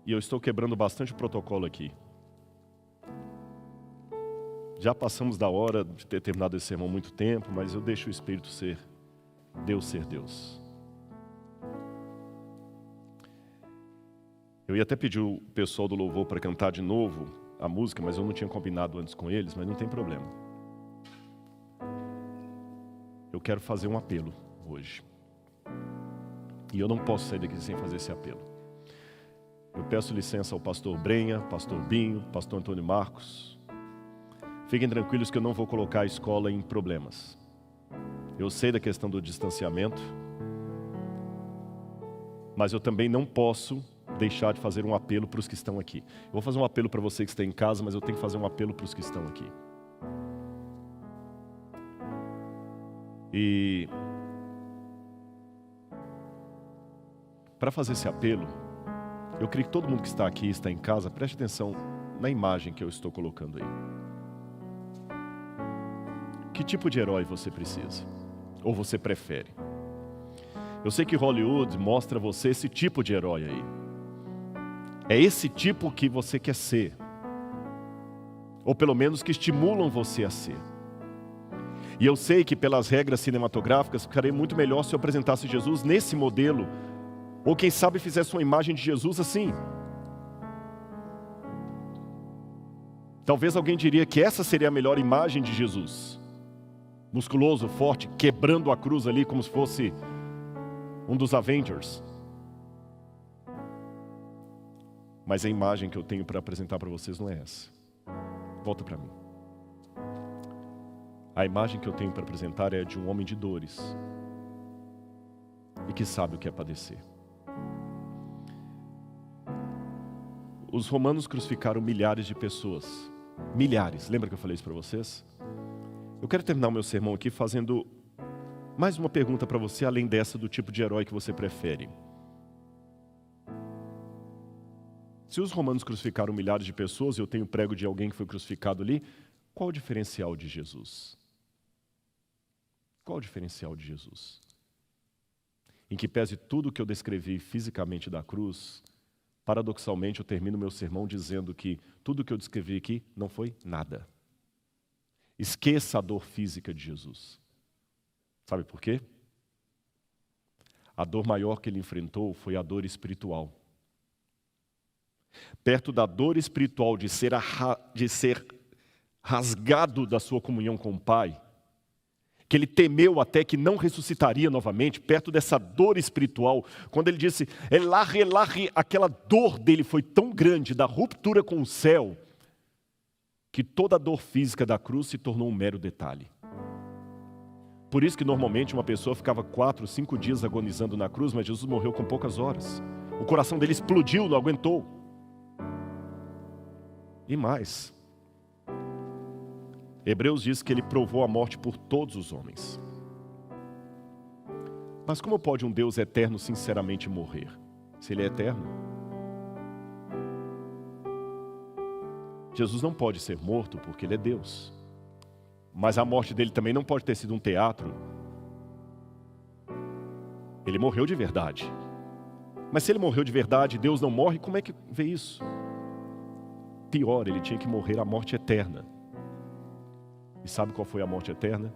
E eu estou quebrando bastante o protocolo aqui. Já passamos da hora de ter terminado esse sermão há muito tempo, mas eu deixo o Espírito ser Deus. Eu ia até pedir o pessoal do louvor para cantar de novo a música, mas eu não tinha combinado antes com eles, mas não tem problema. Eu quero fazer um apelo hoje. E eu não posso sair daqui sem fazer esse apelo. Eu peço licença ao pastor Brenha, pastor Binho, pastor Antônio Marcos. Fiquem tranquilos que eu não vou colocar a escola em problemas. Eu sei da questão do distanciamento, mas eu também não posso deixar de fazer um apelo para os que estão aqui. Eu vou fazer um apelo para você que está em casa, mas eu tenho que fazer um apelo para os que estão aqui. E para fazer esse apelo, eu queria que todo mundo que está aqui, está em casa, preste atenção na imagem que eu estou colocando aí. Que tipo de herói você precisa? Ou você prefere? Eu sei que Hollywood mostra você esse tipo de herói aí. É esse tipo que você quer ser. Ou pelo menos que estimulam você a ser. E eu sei que pelas regras cinematográficas ficaria muito melhor se eu apresentasse Jesus nesse modelo. Ou quem sabe fizesse uma imagem de Jesus assim. Talvez alguém diria que essa seria a melhor imagem de Jesus. Musculoso, forte, quebrando a cruz ali como se fosse um dos Avengers. Mas a imagem que eu tenho para apresentar para vocês não é essa. Volta para mim. A imagem que eu tenho para apresentar é a de um homem de dores. E que sabe o que é padecer. Os romanos crucificaram milhares de pessoas. Milhares. Lembra que eu falei isso para vocês? Eu quero terminar o meu sermão aqui fazendo mais uma pergunta para você, além dessa do tipo de herói que você prefere. Se os romanos crucificaram milhares de pessoas, e eu tenho prego de alguém que foi crucificado ali, qual o diferencial de Jesus? Qual o diferencial de Jesus? Em que pese tudo o que eu descrevi fisicamente da cruz, paradoxalmente eu termino meu sermão dizendo que tudo o que eu descrevi aqui não foi nada. Esqueça a dor física de Jesus. Sabe por quê? A dor maior que ele enfrentou foi a dor espiritual. Perto da dor espiritual de ser rasgado da sua comunhão com o Pai, que ele temeu até que não ressuscitaria novamente, perto dessa dor espiritual, quando ele disse, Elahim, Elahim, aquela dor dele foi tão grande, da ruptura com o céu, que toda a dor física da cruz se tornou um mero detalhe. Por isso que normalmente uma pessoa ficava 4, 5 dias agonizando na cruz, mas Jesus morreu com poucas horas. O coração dele explodiu, não aguentou. E mais, Hebreus diz que ele provou a morte por todos os homens. Mas como pode um Deus eterno sinceramente morrer? Se ele é eterno? Jesus não pode ser morto porque ele é Deus. Mas a morte dele também não pode ter sido um teatro. Ele morreu de verdade. Mas se ele morreu de verdade, Deus não morre, como é que vê isso? Pior, ele tinha que morrer a morte eterna. E sabe qual foi a morte eterna?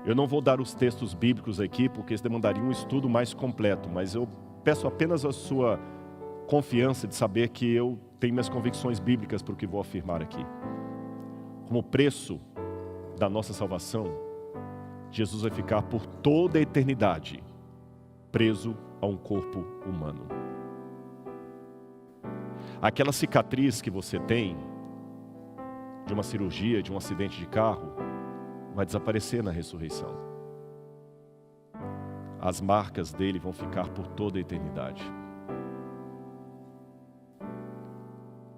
Eu não vou dar os textos bíblicos aqui, porque isso demandaria um estudo mais completo, mas eu peço apenas a sua confiança de saber que eu tenho minhas convicções bíblicas para o que vou afirmar aqui. Como preço da nossa salvação, Jesus vai ficar por toda a eternidade preso a um corpo humano. Aquela cicatriz que você tem de uma cirurgia, de um acidente de carro, vai desaparecer na ressurreição. As marcas dele vão ficar por toda a eternidade.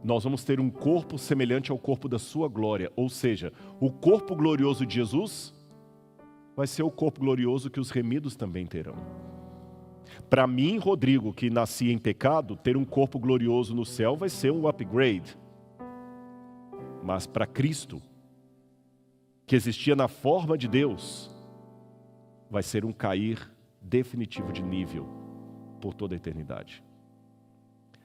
Nós vamos ter um corpo semelhante ao corpo da sua glória, ou seja, o corpo glorioso de Jesus vai ser o corpo glorioso que os remidos também terão. Para mim, Rodrigo, que nasci em pecado, ter um corpo glorioso no céu vai ser um upgrade. Mas para Cristo, que existia na forma de Deus, vai ser um cair definitivo de nível por toda a eternidade.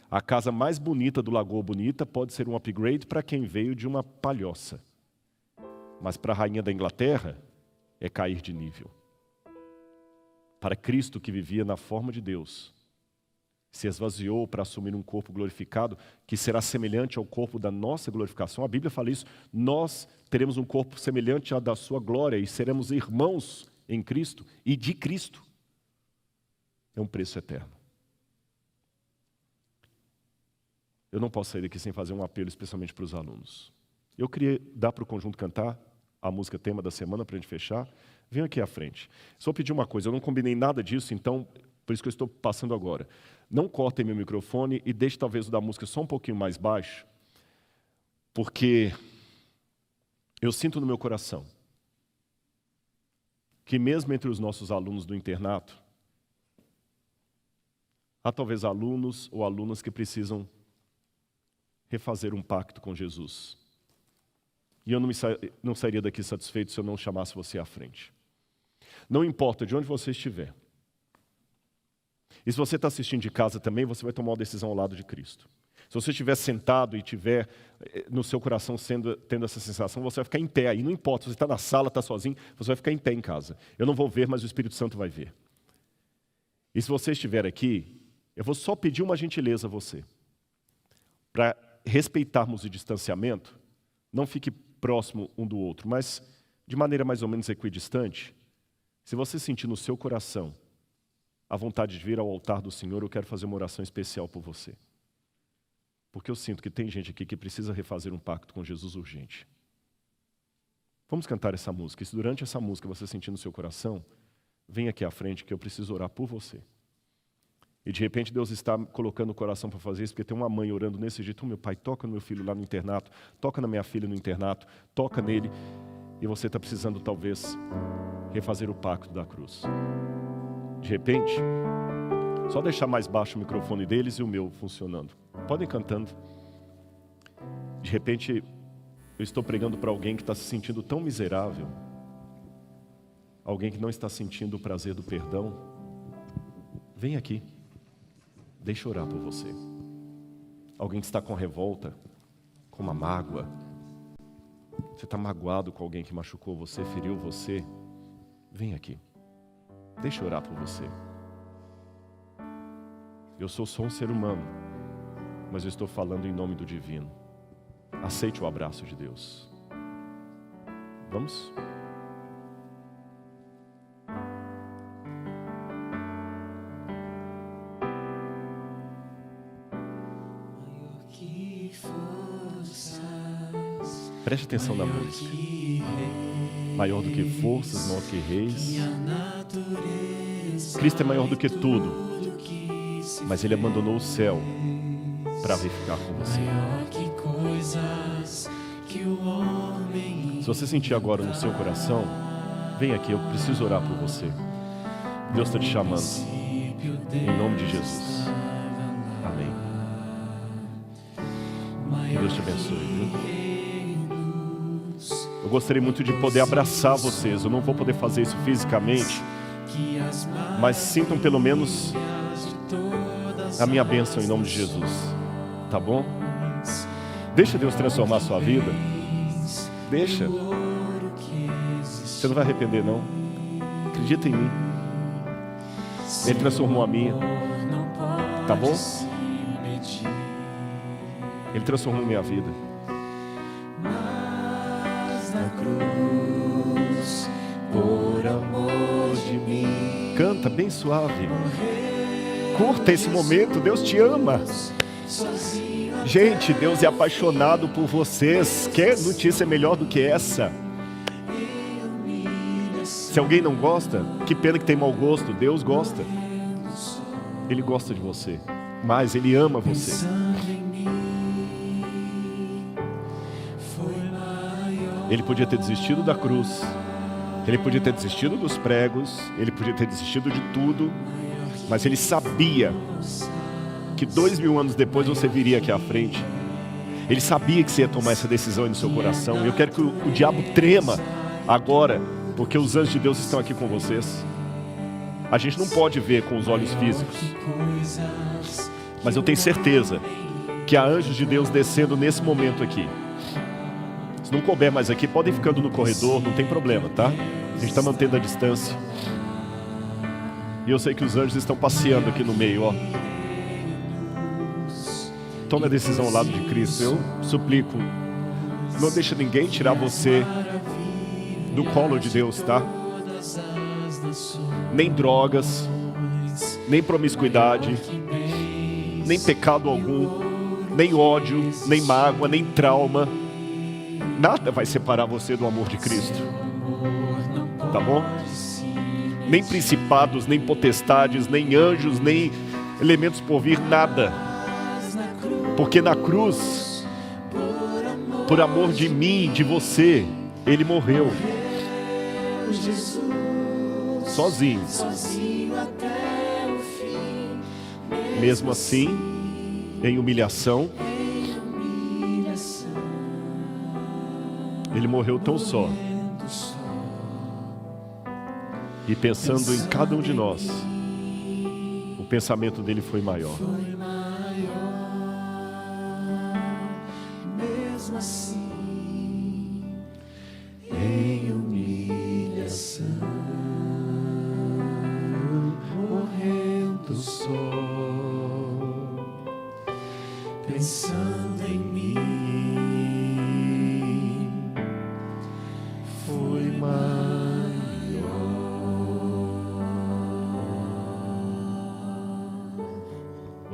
A casa mais bonita do Lagoa Bonita pode ser um upgrade para quem veio de uma palhoça. Mas para a rainha da Inglaterra, é cair de nível. Para Cristo, que vivia na forma de Deus, se esvaziou para assumir um corpo glorificado, que será semelhante ao corpo da nossa glorificação. A Bíblia fala isso, nós teremos um corpo semelhante ao da sua glória e seremos irmãos em Cristo e de Cristo. É um preço eterno. Eu não posso sair daqui sem fazer um apelo especialmente para os alunos. Eu queria dar para o conjunto cantar a música tema da semana para a gente fechar. Venham aqui à frente. Só pedir uma coisa, eu não combinei nada disso, então, por isso que eu estou passando agora. Não cortem meu microfone e deixe talvez o da música só um pouquinho mais baixo, porque eu sinto no meu coração que mesmo entre os nossos alunos do internato, há talvez alunos ou alunas que precisam refazer um pacto com Jesus. E eu não sairia daqui satisfeito se eu não chamasse você à frente. Não importa de onde você estiver. E se você está assistindo de casa também, você vai tomar uma decisão ao lado de Cristo. Se você estiver sentado e tiver no seu coração tendo essa sensação, você vai ficar em pé aí. Não importa, se você está na sala, está sozinho, você vai ficar em pé em casa. Eu não vou ver, mas o Espírito Santo vai ver. E se você estiver aqui, eu vou só pedir uma gentileza a você. Para respeitarmos o distanciamento, não fique próximo um do outro, mas de maneira mais ou menos equidistante. Se você sentir no seu coração a vontade de vir ao altar do Senhor, eu quero fazer uma oração especial por você. Porque eu sinto que tem gente aqui que precisa refazer um pacto com Jesus urgente. Vamos cantar essa música. E se durante essa música você sentir no seu coração, vem aqui à frente que eu preciso orar por você. E de repente Deus está colocando o coração para fazer isso, porque tem uma mãe orando nesse jeito: meu pai, toca no meu filho lá no internato, toca na minha filha no internato, toca nele. E você está precisando talvez refazer o pacto da cruz. De repente, só deixar mais baixo o microfone deles e o meu funcionando. Podem cantando. De repente, eu estou pregando para alguém que está se sentindo tão miserável, alguém que não está sentindo o prazer do perdão. Vem aqui, deixa eu orar por você. Alguém que está com revolta, com uma mágoa. Você está magoado com alguém que machucou você, feriu você. Vem aqui, deixa eu orar por você. Eu sou só um ser humano, mas eu estou falando em nome do divino. Aceite o abraço de Deus. Vamos? Preste atenção na música. Maior do que forças, maior que reis. Cristo é maior do que tudo, mas Ele abandonou o céu para vir ficar com você. Se você sentir agora no seu coração, vem aqui, eu preciso orar por você. Deus está te chamando. Em nome de Jesus. Amém. Que Deus te abençoe, viu? Eu gostaria muito de poder abraçar vocês. Eu não vou poder fazer isso fisicamente, mas sintam pelo menos a minha bênção em nome de Jesus. Tá bom? Deixa Deus transformar a sua vida. Deixa. Você não vai arrepender, não. Acredita em mim. Ele transformou a minha. Tá bom? Ele transformou a minha vida. Na cruz, por amor de mim. Canta bem suave. Curta esse momento, Deus te ama. Gente, Deus é apaixonado por vocês. Quer notícia melhor do que essa? Se alguém não gosta, que pena que tem mau gosto. Deus gosta. Ele gosta de você, mas Ele ama você. Ele podia ter desistido da cruz, Ele podia ter desistido dos pregos, Ele podia ter desistido de tudo, mas Ele sabia que 2000 anos depois você viria aqui à frente. Ele sabia que você ia tomar essa decisão aí no seu coração. E eu quero que o diabo trema agora, porque os anjos de Deus estão aqui com vocês. A gente não pode ver com os olhos físicos, mas eu tenho certeza que há anjos de Deus descendo nesse momento aqui. Se não couber mais aqui, podem ir ficando no corredor, não tem problema, tá? A gente está mantendo a distância. E eu sei que os anjos estão passeando aqui no meio, ó. Tome a decisão ao lado de Cristo. Eu suplico, não deixe ninguém tirar você do colo de Deus, tá? Nem drogas, nem promiscuidade, nem pecado algum, nem ódio, nem mágoa, nem trauma. Nada vai separar você do amor de Cristo. Tá bom? Nem principados, nem potestades, nem anjos, nem elementos por vir, nada. Porque na cruz, por amor de mim, de você, Ele morreu. Sozinho. Mesmo assim, em humilhação, Ele morreu tão só. E pensando em cada um de nós, o O pensamento dele foi maior. Foi maior, mesmo assim, em humilhação, morrendo só, pensando em mim, foi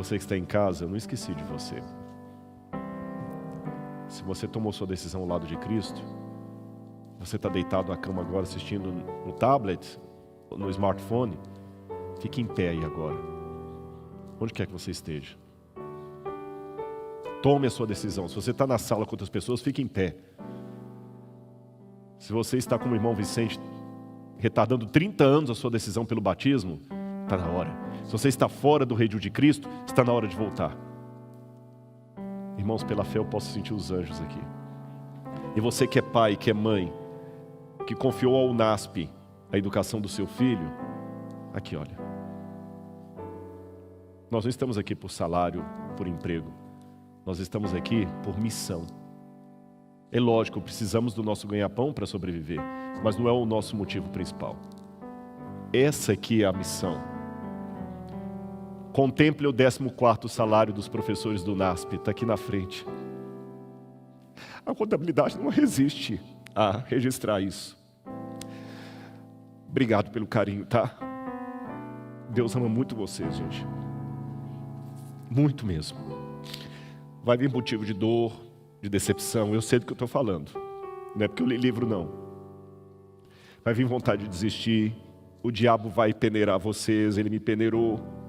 Você que está em casa, eu não esqueci de você. Se você tomou sua decisão ao lado de Cristo, você está deitado na cama agora assistindo no tablet, no smartphone, fique em pé aí agora. Onde quer que você esteja. Tome a sua decisão. Se você está na sala com outras pessoas, fique em pé. Se você está com o irmão Vicente, retardando 30 anos a sua decisão pelo batismo, está na hora. Se você está fora do redil de Cristo, está na hora de voltar. Irmãos, pela fé eu posso sentir os anjos aqui. E você que é pai, que é mãe, que confiou ao UNASP a educação do seu filho, aqui olha. Nós não estamos aqui por salário, por emprego. Nós estamos aqui por missão. É lógico, precisamos do nosso ganha-pão para sobreviver, mas não é o nosso motivo principal. Essa aqui é a missão. Contemple o 14º salário dos professores do UNASP, está aqui na frente. A contabilidade não resiste a registrar isso. Obrigado pelo carinho, tá? Deus ama muito vocês, gente. Muito mesmo. Vai vir motivo de dor, de decepção, eu sei do que eu estou falando. Não é porque eu li livro, não. Vai vir vontade de desistir, o diabo vai peneirar vocês, ele me peneirou.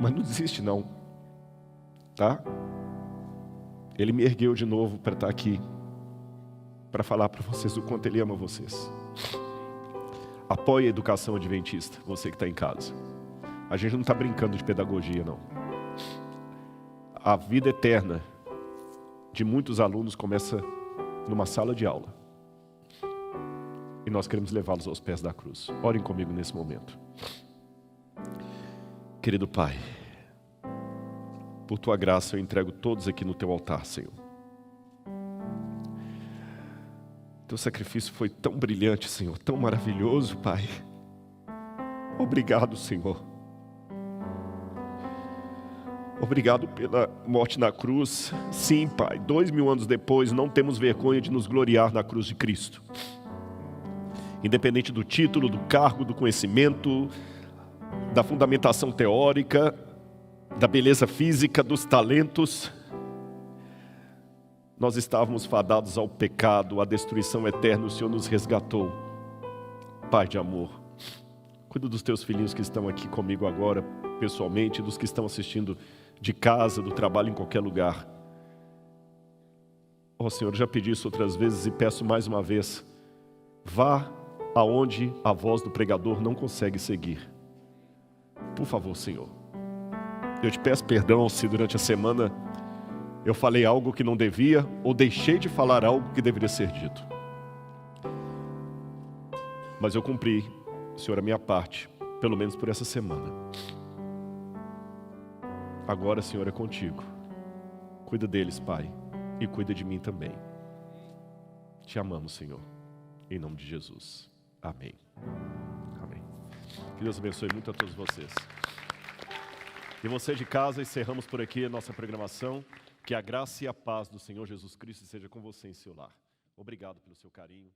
Mas não desiste não, tá? Ele me ergueu de novo para estar aqui, para falar para vocês o quanto Ele ama vocês. Apoie a educação adventista, você que está em casa. A gente não está brincando de pedagogia, não. A vida eterna de muitos alunos começa numa sala de aula. E nós queremos levá-los aos pés da cruz. Orem comigo nesse momento. Querido Pai, por Tua graça eu entrego todos aqui no Teu altar, Senhor. Teu sacrifício foi tão brilhante, Senhor, tão maravilhoso, Pai. Obrigado, Senhor. Obrigado pela morte na cruz. Sim, Pai, 2000 anos depois, não temos vergonha de nos gloriar na cruz de Cristo. Independente do título, do cargo, do conhecimento, da fundamentação teórica, da beleza física, dos talentos, nós estávamos fadados ao pecado, à destruição eterna, o Senhor nos resgatou. Pai de amor, cuida dos teus filhinhos que estão aqui comigo agora, pessoalmente, dos que estão assistindo de casa, do trabalho, em qualquer lugar. Ó Senhor, já pedi isso outras vezes e peço mais uma vez, vá aonde a voz do pregador não consegue seguir. Por favor, Senhor, eu te peço perdão se durante a semana eu falei algo que não devia ou deixei de falar algo que deveria ser dito. Mas eu cumpri, Senhor, a minha parte, pelo menos por essa semana. Agora, Senhor, é contigo. Cuida deles, Pai, e cuida de mim também. Te amamos, Senhor, em nome de Jesus. Amém. Amém. Que Deus abençoe muito a todos vocês. E você de casa, encerramos por aqui a nossa programação. Que a graça e a paz do Senhor Jesus Cristo seja com você em seu lar. Obrigado pelo seu carinho.